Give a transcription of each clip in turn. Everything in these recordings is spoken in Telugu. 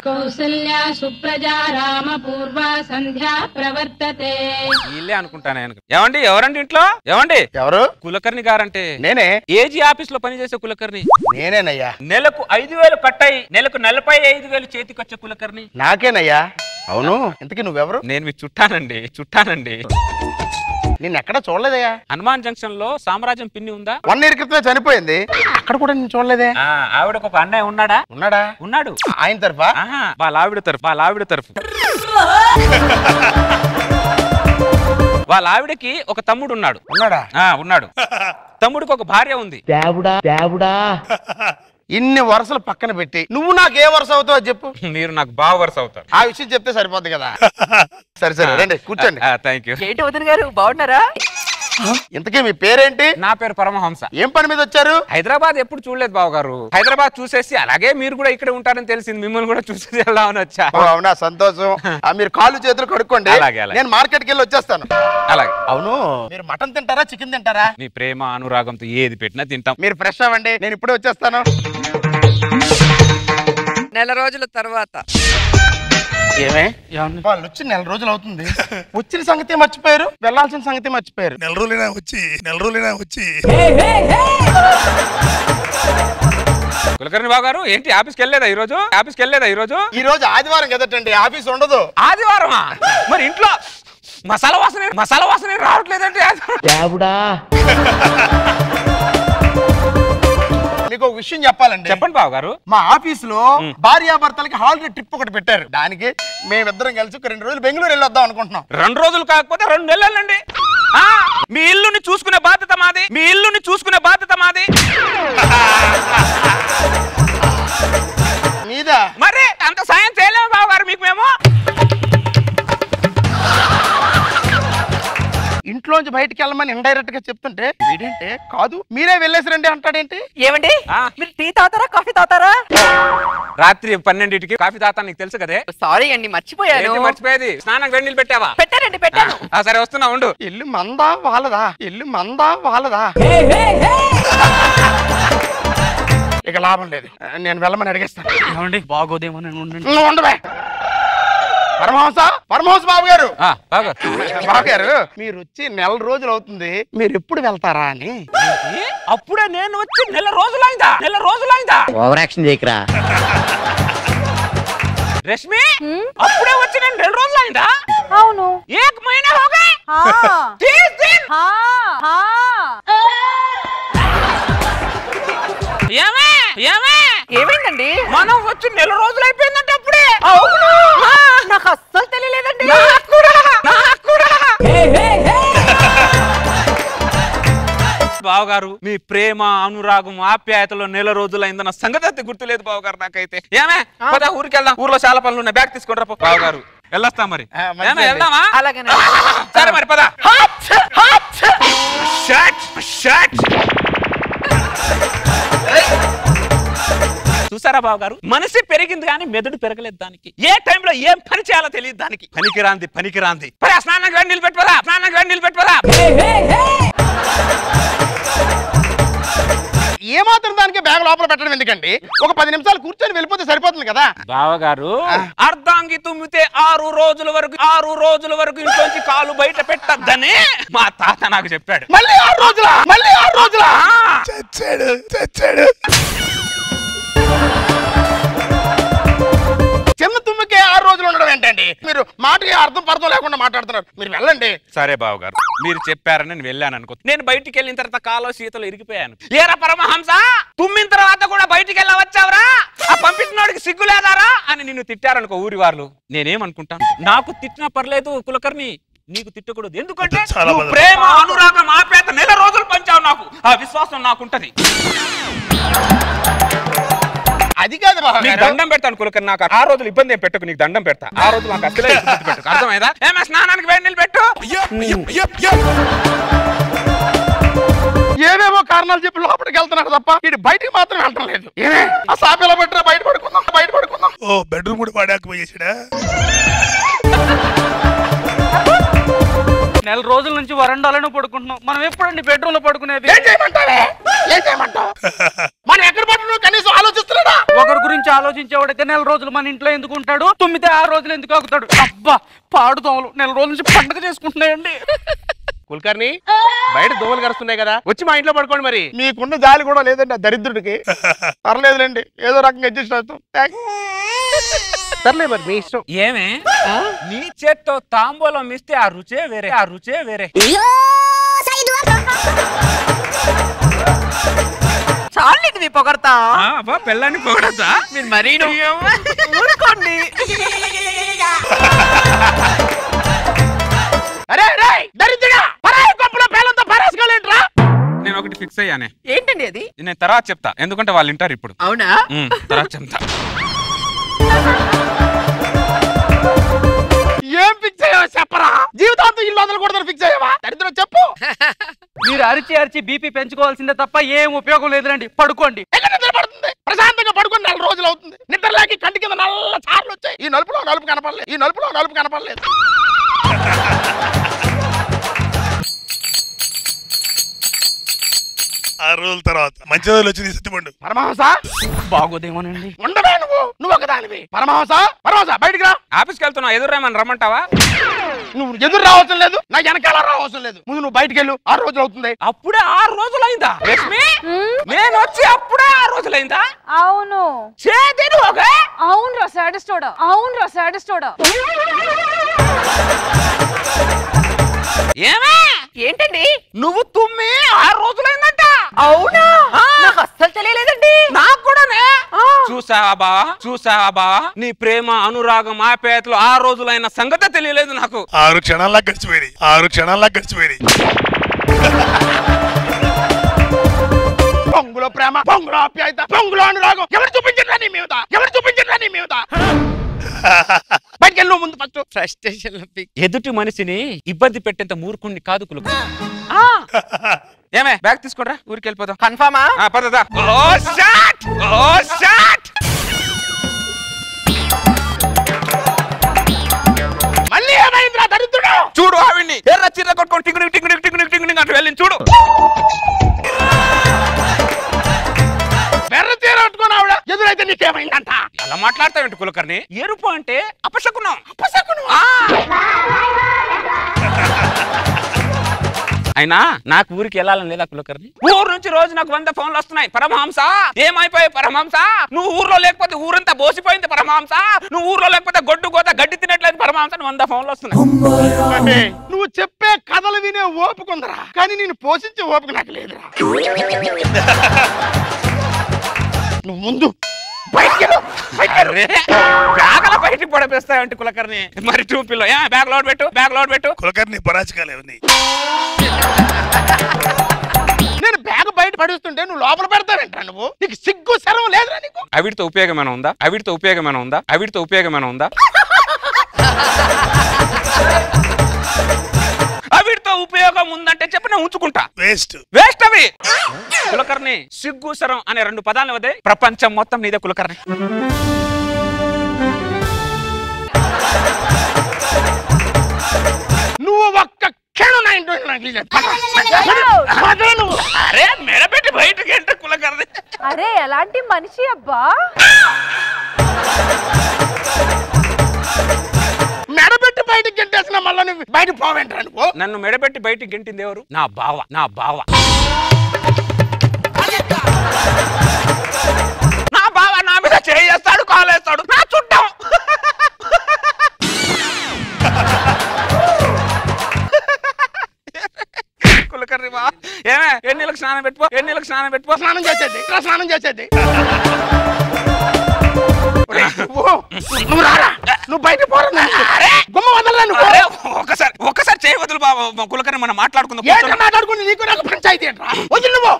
కౌసల్యా సుప్రజా రామ పూర్వ సంధ్యా ప్రవర్తతే. వీళ్ళే అనుకుంటాను. ఏమండి ఎవరండి ఇంట్లో? ఏమండి ఎవరు? కులకర్ణి గారంటే నేనే. ఏజీ ఆఫీస్ లో పనిచేసే కులకర్ణి. నేనేనయ్యా. నెలకు 5,000 కట్టాయి, నెలకు 45,000 చేతికి వచ్చే కులకర్ణి నాకేనయ్యా. అవును, ఇంతకీ నువ్వెవరు? నేను మీ చుట్టానండి. నేను ఎక్కడ చూడలేదయ్యా. హనుమాన్ జంక్షన్ లో సామ్రాజ్యం పిన్ని ఉందా? 1 year క్రితమే చనిపోయింది. అక్కడ కూడా నేను చూడలేదే. ఆవిడకు ఒక అన్నయ్య ఉన్నాడా? ఉన్నాడు. ఆయన తరఫా? వాళ్ళ ఆవిడ తరఫు. వాళ్ళ ఆవిడకి ఒక తమ్ముడు ఉన్నాడు. ఉన్నాడు. తమ్ముడికి ఒక భార్య ఉంది. ఇన్ని వరుసలు పక్కన పెట్టి నువ్వు నాకు ఏ వరుస అవుతావు చెప్పు. మీరు నాకు బాగా వరుస అవుతారు. ఆ విషయం చెప్తే సరిపోద్ది కదా. సరే రండి కూర్చోండి. Thank you. ఏంటి వదిన గారు బాగున్నారా? ఇంతకీ మీ పేరేంటి? నా పేరు పరమహంస. ఏం పని మీద వచ్చారు? హైదరాబాద్ ఎప్పుడు చూడలేదు బావగారు. హైదరాబాద్ చూసేసి అలాగే మీరు కూడా ఇక్కడ ఉంటారని తెలిసింది, మిమ్మల్ని కూడా చూసేసి వెళ్దామని వచ్చా. అవునా, సంతోషం. మీరు కాళ్ళు చేతులు కడుక్కోండి, నేను మార్కెట్కి వెళ్ళి వచ్చేస్తాను. అలాగే. అవును, మీరు మటన్ తింటారా చికెన్ తింటారా? మీ ప్రేమ అనురాగంతో ఏది పెట్టినా తింటాం. మీరు ఫ్రెష్ అవ్వండి, నేను ఇప్పుడే వచ్చేస్తాను. నెల రోజుల తర్వాత ఏమే వాళ్ళు వచ్చి 1 నెల రోజులు అవుతుంది. వచ్చిన సంగతి మర్చిపోయారు, వెళ్లాల్సిన సంగతి మర్చిపోయారు. 1 నెల రోజులైనా వచ్చి కులకర్ణి బాబు గారు ఏంటి ఆఫీస్కి వెళ్ళలేదా ఈరోజు? ఈ రోజు ఆదివారం కదటండి, ఆఫీస్ ఉండదు. ఆదివారమా? మరి ఇంట్లో మసాలా వాసన రావట్లేదండి. మీకు ఒక విషయం చెప్పాలండి. చెప్పండి బాబు గారు. మా ఆఫీస్ లో భార్యాభర్తలకి హాలిడే ట్రిప్ ఒకటి పెట్టారు. దానికి మేమిద్దరం కలిసి 2 రోజులు బెంగళూరు వెళ్ళొద్దాం అనుకుంటున్నాం. 2 రోజులు కాకపోతే 2 నెలలండి. మీ ఇల్లుని చూసుకునే బాధ్యత మాది. మీద మరి అంత సాయం చేయలేము బాబు గారు మీకు మేము. ఇంట్లోంచి బయటికి వెళ్ళమని ఇండైరెక్ట్ గా చెప్తుంటే వీడేంటే కాదు మీరే వెళ్ళేసిరండి అంటాడేంటి? ఏమండి మీరు టీ తాతారా కాఫీ తాతారా? రాత్రి 12ంటికి కాఫీ తాతా నీకు తెలుసు కదే. సారీ అండి మర్చిపోయాను. మర్చిపోయేది స్నానం వేడి నీళ్ళు పెట్టావా? పెట్టాను. సరే వస్తున్నా ఉండు. ఇల్లు మందా వాళ్ళదా ఇక లాభం లేదు, నేను వెళ్ళమని అడిగేస్తాను. ఏమండి బాగోదేమో ఉండవే. పరమహంస బాబు గారు, మీరు వచ్చి 1 నెల రోజులు అవుతుంది, మీరు ఎప్పుడు వెళ్తారా అని. అప్పుడే నేను వచ్చి 1 నెల రోజులైందా? ఓవర్ యాక్షన్ చేయకరా రష్మి. అప్పుడే వచ్చి నేను 1 నెల రోజులైందా? అవును. 1 మहीना हो गए. 30 दिन. ఏమైందండి? మనం వచ్చి 1 నెల రోజులు అయిపోయిందంటే అప్పుడే. అవును, నాకు అస్సలు తెలియలేదండి. బావగారు మీ ప్రేమ అనురాగం ఆప్యాయతలో 1 నెల రోజులైందన్న సంగతి గుర్తులేదు బావగారు నాకైతే. ఏమే పద ఊరికి వెళ్దాం, ఊర్లో చాలా పనులు ఉన్నాయి, బ్యాగ్ తీసుకొని రా బావగారు. వెళ్ళొస్తా మరి. వెళ్దామా? అలాగనే. సరే మరి పద. చూసారా బావగారు, మనిషి పెరిగింది కానీ మెదడు పెరగలేదు దానికి. ఏ టైంలో ఏం పని చేయాలో తెలియదు దానికి. పనికిరాంది. స్నానానికి వేడి నీళ్ళు పెట్టుకోరా. ఏమాత్రం దానికి బ్యాగ్ లోపల పెట్టడం ఎందుకండి? ఒక 10 నిమిషాలు కూర్చొని వెళ్ళిపోతే సరిపోతుంది కదా. బావగారు అర్ధాంగి తుమ్మితే 6 రోజుల వరకు ఇంట్లోంచి కాలు బయట పెట్టద్దని మా తాత నాకు చెప్పాడు. మళ్ళీ 6 రోజులా? చచ్చాడు. చిన్న తుమ్మికే 6 రోజులు ఉండడం ఏంటండి? మీరు మాటకి అర్థం పర్థం లేకుండా మాట్లాడుతున్నారు. మీరు వెళ్ళండి. సరే బావగారు, మీరు చెప్పారని నేను వెళ్ళాను అనుకో. నేను బయటికి వెళ్ళిన తర్వాత కాలో శీతలో ఇరిగిపోయాను. ఏరా పరమహంస, తుమ్మిన తర్వాత కూడా బయటికి వెళ్ళా వచ్చావురా, ఆ పంపించినోడికి సిగ్గు లేదారా అని నిన్ను తిట్టారనుకో ఊరి వాళ్ళు. నేనేమనుకుంటాను, నాకు తిట్టినా పర్లేదు కులకర్ణి, నీకు తిట్టకూడదు. ఎందుకంటే ప్రేమ అనురాగం ఆప్యాయత 1 నెల రోజులు పంచావు నాకు. ఆ విశ్వాసం నాకుంటది. అది కాదు బాబు, నీకు దండం పెడతాను కులకర్ణి. నాకు 6 రోజులు ఇబ్బంది ఏం పెట్టకు, నీకు దండం పెడతా. 6 రోజులు నాకు అసలే పెట్టకు, అర్థమైందా? ఏమో స్నానానికి వేడి నీళ్ళు పెట్టు. ఏవేవో కారణాలు చెప్పి లోపలికి వెళ్తున్నాడు తప్ప వీడు బయటికి మాత్రం వెళ్ళటం లేదు. ఏమే ఆ సాపేలా పెట్టరా, బయట పడుకుందాం. ఓ బెడ్రూమ్ కూడా వాడాకపోయేసాడా? 1 నెల రోజుల నుంచి వరండాలోనే పడుకుంటున్నాం. మనం ఎప్పుడండి బెడ్రూమ్ లో పడుకునేది? ఏం చేయమంటావు? మనం ఎక్కడ పడుతున్నావు కనీసం ఆలోచిస్తున్నాడా? ఒకరి గురించి ఆలోచించేవాడైతే నెల రోజులు మన ఇంట్లో ఎందుకు ఉంటాడు, తుమ్మితే 6 రోజులు ఎందుకు ఆగుతాడు? అబ్బా పాడు దోమలు నెల రోజుల నుంచి పండుగ చేసుకుంటున్నాయండి. కుల్కర్ని బయట దోమలు కరుస్తున్నాయి కదా, వచ్చి మా ఇంట్లో పడుకోండి. మరి మీకున్న జాలి కూడా లేదండి ఆ దరిద్రుడికి. పర్లేదులేండి, ఏదో రకంగా అడ్జస్ట్ అవుతాం. సర్లే మరి మీ ఇష్టం. ఏమే నీ చేత్తో తాంబూలం ఇస్తే ఆ రుచే వేరే, ఆ రుచే వేరే. చాలు నీకు మీ పొగడతా. పెళ్ళాన్ని పొగడతా మీరు మరీ ఊరుకోండి. అరే దరిద్రుడా, పరాయి కొంపలో పేలంతో పరేసుకోలేంట్రా. నేను ఒకటి ఫిక్స్ అయ్యానే. ఏంటండి అది? నేను తర్వాత చెప్తా, ఎందుకంటే వాళ్ళు వింటారు ఇప్పుడు. అవునా? తర్వాత చెప్తా. ఏం ఫిక్స్ అయ్యావా చెప్పరా? జీవితాంతం ఇల్లు వదలకూడదని ఫిక్స్ అయ్యావా? దరిద్రం చెప్పు. మీరు అరిచి బీపీ పెంచుకోవాల్సిందే తప్ప ఏం ఉపయోగం లేదురండి. పడుకోండి. ఎక్కడ నిద్ర పడుతుంది? ప్రశాంతంగా పడుకొని 4 రోజులు అవుతుంది. నిద్ర లేక కంటి కింద నల్ల చార్లు వచ్చాయి. ఈ నలుపులో నలుపు కనపడలేదు, ఈ నలుపులో నలుపు కనపడలేదు. 6 రోజుల తర్వాత మంచి రోజులు వచ్చి సత్యపండు. పరమహంస బాగోదేమోనండి. ఉండవే నువ్వు ఒకదానివి. పరమహంస బయటికి రా. ఆఫీస్కి వెళ్తున్నావు, ఎదురేమని రమ్మంటావా? నువ్వు ఎదురు రావసం లేదు, నా వెనకాల రావసం లేదు. ముందు నువ్వు బయటికి వెళ్ళు. 6 రోజులు అవుతుంది. అప్పుడే 6 రోజులైందా లక్ష్మి? నేను వచ్చి అప్పుడే 6 రోజులైందా? అవును చేతిని ఒక అవునురా సాడిస్టోడా. ఏమే ఏంటండి? నువ్వు తుమ్మి 6 రోజులైందంట. అవునా? నాకు అస్సలు తెలియలేదండి. నాకు కూడానే. చూసావా బా, నీ ప్రేమ అనురాగం ఆప్యాయతలు 6 రోజులైన సంగతే తెలియలేదు నాకు. 6 క్షణాల్లా గడిచిపోయింది. పొంగులో ప్రేమ, పొంగులో ఆప్యాయత, పొంగులో అనురాగం ఎవరు చూపించరా నీ మీద? బయటికి వెళ్ళు ముందు. First frustration. ఎదుటి మనిషిని ఇబ్బంది పెట్టేంత మూర్ఖుణ్ణి కాదు కులకు. ఏమే బ్యాగ్ తీసుకోరా, ఊరికి వెళ్ళిపోదాం. కన్ఫర్మా? పదదా. మళ్ళీ ఏమైందిరా దరిద్రుడు? చూడు ఆవిడ్ని ఎర్ర చీర కొట్టుకొని టింగ్ అటు వెళ్ళి చూడు. బెర్ర చీర కట్టుకొని ఆవిడ ఎదురైతే నీకేమైందంట? అలా మాట్లాడతావేంటి కులకర్ణి? ఎరుపు అంటే అపశకునం. అయినా నాకు ఊరికి వెళ్ళాలని లేదా కులకర్ణి? ఊరు నుంచి రోజు నాకు 100 ఫోన్లు వస్తున్నాయి. పరమహంస ఏమైపోయాయి పరమహంస? నువ్వు ఊర్లో లేకపోతే ఊరంతా బోసిపోయింది పరమహంస. నువ్వు ఊర్లో లేకపోతే గడ్డి తినట్లేదు పరమహంస. 100 ఫోన్లు వస్తున్నాయి. నువ్వు చెప్పే కథలు వినే ఓపుకుందరా, కానీ నేను పోషించే ఓపిక నాకు లేదురా. నువ్వు ముందు బయటికి పడేస్తాయంటే కులకర్ణి. మరి టూపీలో బ్యాగ్ లోడ్ పెట్టు. కులకర్ని పరాచకాలే ఉన్నాయి. నేను బ్యాగ్ బయట పడేస్తుంటే నువ్వు లోపల పెడతావేంట్రా? నువ్వు నీకు సిగ్గు శరం లేదురా నీకు? అవిటితో ఉపయోగమైనా ఉందా? అవిటితో ఉపయోగం ఉందంటే చెప్పి నేను ఉంచుకుంటా. వేస్ట్ అవి. కులకర్ణి సిగ్గు శరం అనే 2 పదాలు వదే ప్రపంచం మొత్తం నీదే కులకర్ణి. నువ్వు ఒక్క క్షణం నా ఇంట్లో అరే మెడపెట్టి బయటకి ఏంట కులకర్ణి? అరే ఎలాంటి మనిషి అబ్బా. మెడబెట్టి బయటకి గెంటేసిన మళ్ళీ నువ్వు బయట పోవేంట్రా నువ్వు? నన్ను మెడబెట్టి బయటికి గెంటింది ఎవరు? నా బావ. నా బావ నా మీద చేస్తాడు, కాలేస్తాడు. నా చుట్టం కులకర్ణి బా. ఏమే ఎన్నీళ్ళకి స్నానం పెట్టుకో. స్నానం చేసేది నువ్వు రారా, నువ్వు బయట పోరా. గుమ్మ వదలరా నువ్వు. ఒక్కసారి చేయి వదులు బాబు. కులకర్ణి మనం మాట్లాడుకుందాం. నీకు నాకు పంచాయతీ ఏంట్రా? వదిలి నువ్వు.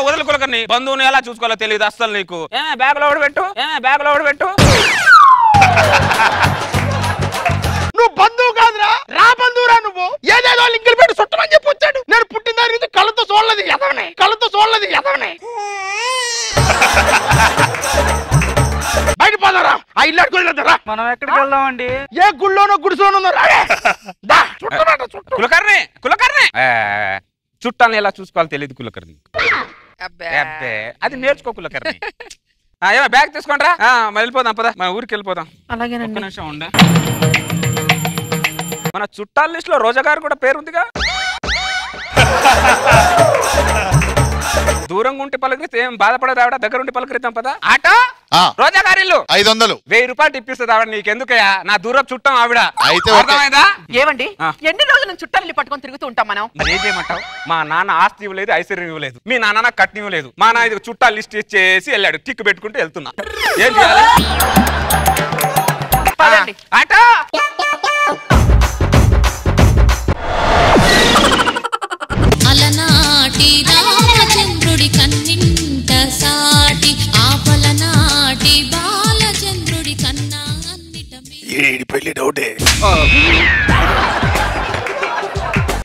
వదులు కులకర్ణి. బంధువుని ఎలా చూసుకోవాలో తెలియదు అస్సలు నీకు. బ్యాగ్ లోడ్ పెట్టు. నువ్వు బంధువు కాదురా, రా బంధువురా నువ్వు. ఏదేదో లింకులు పెట్టి చుట్టమని చెప్పి వచ్చాడు. నేను పుట్టిన దాని నుంచి కళ్ళతో చూడలేదు ఎదవనే. బయట పోదారా, ఆ ఇల్లు అడుగురా. మనం ఎక్కడికి వెళ్దామండి? ఏ గుళ్ళోనో గుడిసెలోనో కులకర్ణి చుట్టాన్ని ఎలా చూసుకోవాలో తెలియదు కులకర్ణి. అది నేర్చుకో కులకర్ణి. ఏమో బ్యాగ్ తీసుకోండి రా వెళ్ళిపోదాం పదా మన ఊరికి వెళ్ళిపోదాం. అలాగేనండి. ఒక్క నిమిషం ఉండే. మన చుట్టాల లిస్ట్ లో రోజా గారు కూడా పేరు ఉందిగా. దూరంగా ఉంటే పలకరిస్తే ఏం బాధపడదు ఆవిడ, దగ్గర ఉండి పలకరిద్దాం పదా. ఆటో రోజా గారి ఇల్లు 500. 1000 రూపాయలు ఇప్పిస్తుంది ఆవిడ. నీకెందుకయ్యా, నా దూరం చుట్టం ఆవిడ. అయితే అర్థమైందా? ఏమండి ఎన్ని రోజులు నుంచి చుట్టాలు పట్టుకొని తిరుగుతూ ఉంటాం మనం. మరి ఏం చేయమంటావు? మా నాన్న ఆస్తి ఇవ్వలేదు, ఐశ్వర్యం ఇవ్వలేదు. మీ నాన్న కట్నం ఇవ్వలేదు. మా నాన్న ఇది చుట్టాలు లిస్ట్ ఇచ్చేసి వెళ్ళాడు. టిక్ పెట్టుకుంటూ వెళ్తున్నా. ఏం చేయాలి? ఆటో అలనాటి రామచంద్రుడి కన్నింట సాటి ఆపలనాటి బాలచంద్రుడి కన్నా అన్నిట పెళ్లి డౌటే.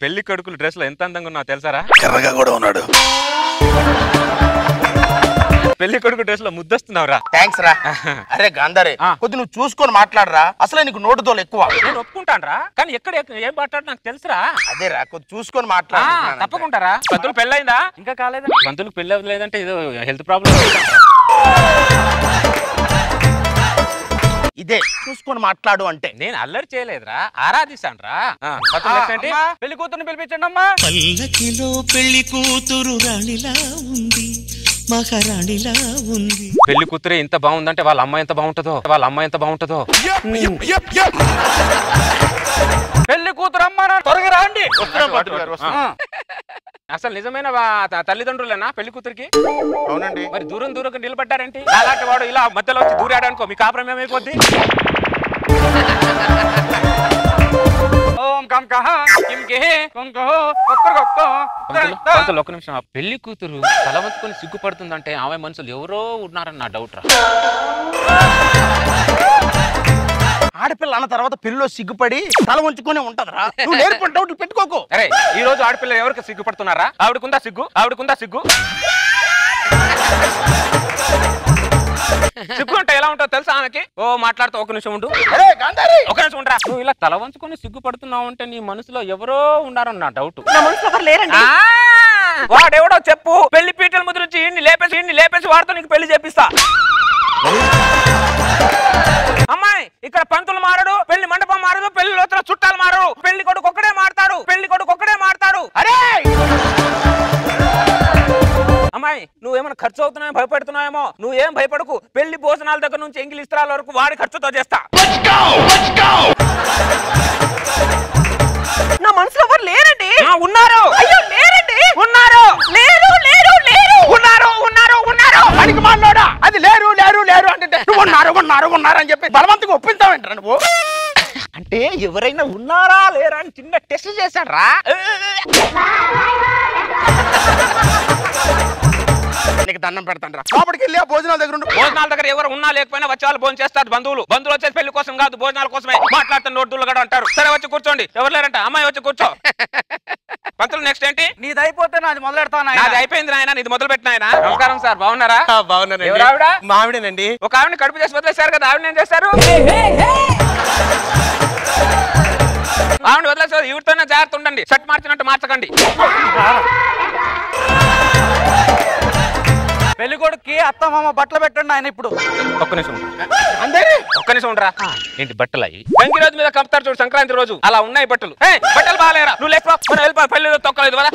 పెళ్లి కొడుకులు డ్రెస్ లో ఎంత అందంగా ఉన్నావు తెలుసారా? ఎర్రగా కూడా ఉన్నాడు. పెళ్లి కొడుకు డ్రెస్ లో ముద్దొస్తున్నావురా. థ్యాంక్స్ రా. అరే గాంధారే కొద్ది నువ్వు చూసుకొని మాట్లాడరా, అసలే నీకు నోటు తోలు ఎక్కువ. నేను ఒప్పుకుంటాను రా, కానీ ఎక్కడ ఏం మాట్లాడు నాకు తెలుసురా. అదే రా కొద్ది చూసుకొని మాట్లాడు. తప్పకుంటారా? పంతులు పెళ్ళైందా? ఇంకా కాలేదా? పంతులకు పెళ్ళి అవ్వలేదంటే ఏదో హెల్త్ ప్రాబ్లం. ఇదే చూసుకొని మాట్లాడు అంటే. నేను అల్లరి చేయలేదురా, ఆరాధిస్తాను రా. పెళ్లి కూతురుని పిలిపించండి అమ్మా. పల్లకిలో పెళ్లి కూతురు రాణిలా ఉంది, మహారాణిలా ఉంది. పెళ్లి కూతురే ఇంత బాగుందంటే వాళ్ళ అమ్మాయి ఎంత బాగుంటుందో, వాళ్ళ అమ్మాయి ఎంత బాగుంటుందో. పెళ్లి కూతురు అమ్మా త్వరగా రాండి. అసలు నిజమైన తల్లిదండ్రులేనా పెళ్లి కూతురికి? అవునండి. మరి దూరం దూరంగా నిలబడ్డారేంటి? అలాంటి వాడు ఇలా మధ్యలో వచ్చి దూరాడనుకో మీ కాపురం ఏమైపోద్ది? ఒక్క నిమిషం. ఆ పెళ్లి కూతురు తల వంచుకొని సిగ్గుపడుతుందంటే ఆమె మనుషులు ఎవరో ఉన్నారని నా డౌట్ రా. ఆడపిల్ల అన్న తర్వాత పెళ్లిలో సిగ్గుపడి తల ఉంచుకునే ఉంటదరా. నువ్వు నేర్పడి డౌట్లు పెట్టుకోకు. అరే ఈ రోజు ఆడపిల్ల ఎవరికి సిగ్గుపడుతున్నారా? ఆవిడకుందా సిగ్గు? ఆవిడకుందా సిగ్గు? సిగ్గు అంటే ఎలా ఉంటుందో తెలుసా ఆమెకి? ఓ మాట్లాడుతూ ఒక నిమిషం ఉండు. ఒక నిమిషం ఉండరా. నువ్వు ఇలా తల వంచుకొని సిగ్గుపడుతున్నావు అంటే నీ మనసులో ఎవరో ఉన్నారని నా డౌట్. వాడెవడో చెప్పు. పెళ్లి పీటల ముందు నుంచి ఇన్ని లేపేసి వాడితో నీకు పెళ్లి చేపిస్తా. అమ్మాయి ఇక్కడ పంతులు మారడు, పెళ్లి మండపం మారదు, పెళ్లి లోతుల చుట్టాలు మారడు, పెళ్లి కొడుకు ఒక్కడే మారతాడు. అరే అమ్మాయి నువ్వేమైనా ఖర్చు అవుతున్నాయో భయపడుతున్నాయేమో. నువ్వేం భయపడకు. పెళ్లి భోజనాల దగ్గర నుంచి ఎంగిలి ఇస్త్రాల వరకు వాడి ఖర్చుతో చేస్తా. నా మనసులో ఎవరు లేరండి. ఉన్నారు. అయ్యో లేరండి. ఉన్నారు. అడిగి మాట్లాడా అది లేరు అంటే నువ్వు ఉన్నారు అని చెప్పి బలవంతంగా ఒప్పించావేంట్రా నువ్వు? అంటే ఎవరైనా ఉన్నారా లేరా అని చిన్న టెస్ట్ చేశాడు రా. నీకు దండం పెడతాను రా. లోపలికి వెళ్ళి భోజనాల దగ్గర ఎవరు ఉన్నా లేకపోయినా వచ్చే వాళ్ళు భోజనం చేస్తారు. బంధువులు వచ్చేసి పెళ్లి కోసం కాదు, భోజనాల కోసమే. మాట్లాడుతున్న నోటులు కూడా అంటారు. సరే వచ్చి కూర్చోండి. ఎవరు లేరంట? అమ్మాయి వచ్చి కూర్చో. పంతులు నెక్స్ట్ ఏంటి? నీది అయిపోతే నాది మొదలెడతాను. నాది అయిపోయింది నాయన, నీది మొదలు పెట్టిన ఆయన. నమస్కారం సార్, బాగున్నారా? బాగున్నానండి. ఆవిడ మా ఆవిడేనండి. ఒక ఆవిడని కడుపు చేసి వదిలేశారు కదా, ఆవిడ ఏం చేస్తారు? ఆవిడ వదిలేసారు. ఈవిడతోనే జాగ్రత్త ఉండండి. షర్ట్ మార్చినట్టు మార్చకండి. పెళ్లి కొడుక్కి అత్తమామ బట్టలు పెట్టండి ఆయన ఇప్పుడు. ఒక్క నిమిషం ఉండరా. ఏంటి బట్టలు అయ్యి గంగి రోజు మీద కలుపుతారు చూడు, సంక్రాంతి రోజు. అలా ఉన్నాయి బట్టలు. బట్టలు బాగాలేరా? నువ్వు లేకపో, మనం వెళ్ళిపో. పెళ్లి తొక్కలేదు కదా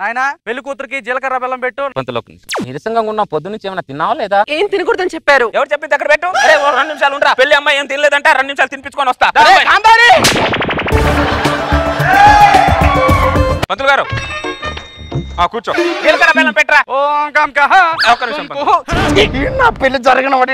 ఆయన. పెళ్లి కూతురికి జీలకర్ర బెల్లం పెట్టు. పంతులు ఒక్క నిమిషం. నీరసంగా ఉన్న పొద్దు నుంచి ఏమైనా తిన్నావా లేదా? ఏం తినకూడదని చెప్పారు. ఎవరు చెప్పింది? దగ్గర పెట్టు. అరే 2 నిమిషాలు ఉండరా. పెళ్లి అమ్మాయి ఏం తినలేదంటే 2 నిమిషాలు తినిపించుకొని వస్తా. పంతులు గారు కూర్చో. జీలకర్ర బెల్లం పెట్టరా. ఒక్క నిమిషం. నా పెళ్లి జరగని వాడు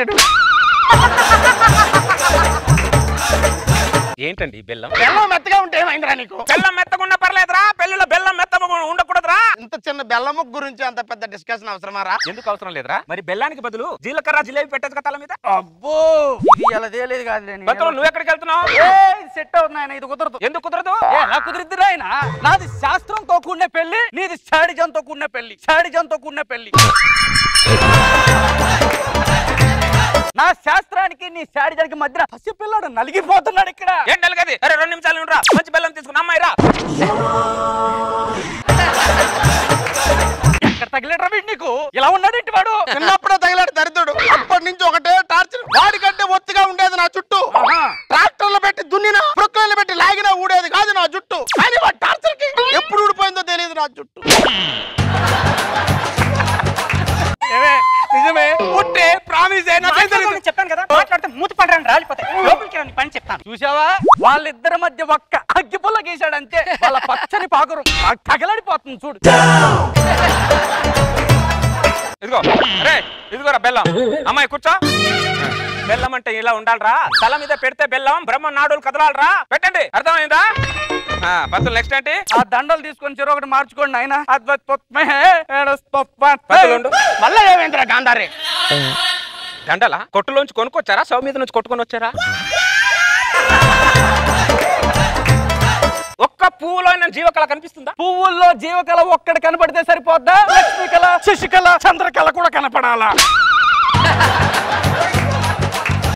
ఏంటండి బెల్లం? బెల్లం మెత్తగా ఉంటే ఏమైందిరా నీకు? బెల్లం మెత్తకుండా పర్లేదురా. పెళ్లిలో బెల్లం మెత్తగా ఉండకూడదురా. ఇంత చిన్న బెల్లం గురించి అంత పెద్ద డిస్కషన్ అవసరమారా? ఎందుకు అవసరం లేదురా? మరి బెల్లానికి బదులు జీలకర్ర జిలేబీ పెట్టచ్చు కదా తల మీద. అబ్బో ఇది అలా తేలేదు కాదు. నువ్వు ఎక్కడికి వెళ్తున్నావు? సెట్ అవుతుంది ఆయన. ఇది కుదరదు. ఎందుకు కుదరదు? ఎలా కుదిరిద్దిరా ఆయన? నాది శాస్త్రంతో కూడిన పెళ్లి, నీది శాడిజంతో కూడిన పెళ్లి. నా శాస్త్రానికి నీ శాడిజానికి మధ్య పసిపిల్లాడు నలిగిపోతున్నాడు ఇక్కడ. ఏం నలిగేది? అరే 2 నిమిషాలు ఉండరా. మంచి బెల్లం తీసుకుని అమ్మాయి రా. ఎక్కడ కానీ వాడి టార్చర్ కి ఎప్పుడు ఊడిపోయిందో తెలియదు నా జుట్టు. నిజమే పుట్టే ప్రామిస్ చెప్పాను కదా మాట్లాడితే మూతి పడరాని రాలిపోతాయి. లోపలికి రండి పని చెప్తాను. చూసావా వాళ్ళిద్దరి మధ్య ఒక్క అగ్గిపుల్ల గీశాడంతే వాళ్ళ పచ్చని పాకురు తగలడిపోతుంది చూడు. ఇదిగో రే ఇదిగోరా బెల్లం. అమ్మాయి కూర్చో. బెల్లం అంటే ఇలా ఉండాలరా. తల మీద పెడితే బెల్లం బ్రహ్మ నాడులు కదలాలరా. పెట్టండి అర్థమైందా? పంతులు నెక్స్ట్ ఏంటి? ఆ దండలు తీసుకొని చెరు ఒకటి మార్చుకోండి ఆయన. మళ్ళా ఏమైందిరా గాంధారే? దండలా కొట్టులోంచి కొనుక్కొచ్చారా? సౌ మీద నుంచి కొట్టుకొని వచ్చారా? ఒక్క పువ్వులో జీవకళ కనిపిస్తుందా? పువ్వుల్లో జీవకళ ఒక్కటి కనపడితే సరిపోద్దా? లక్ష్మీకళ, శశికళ, చంద్రకళ కూడా కనపడాలా?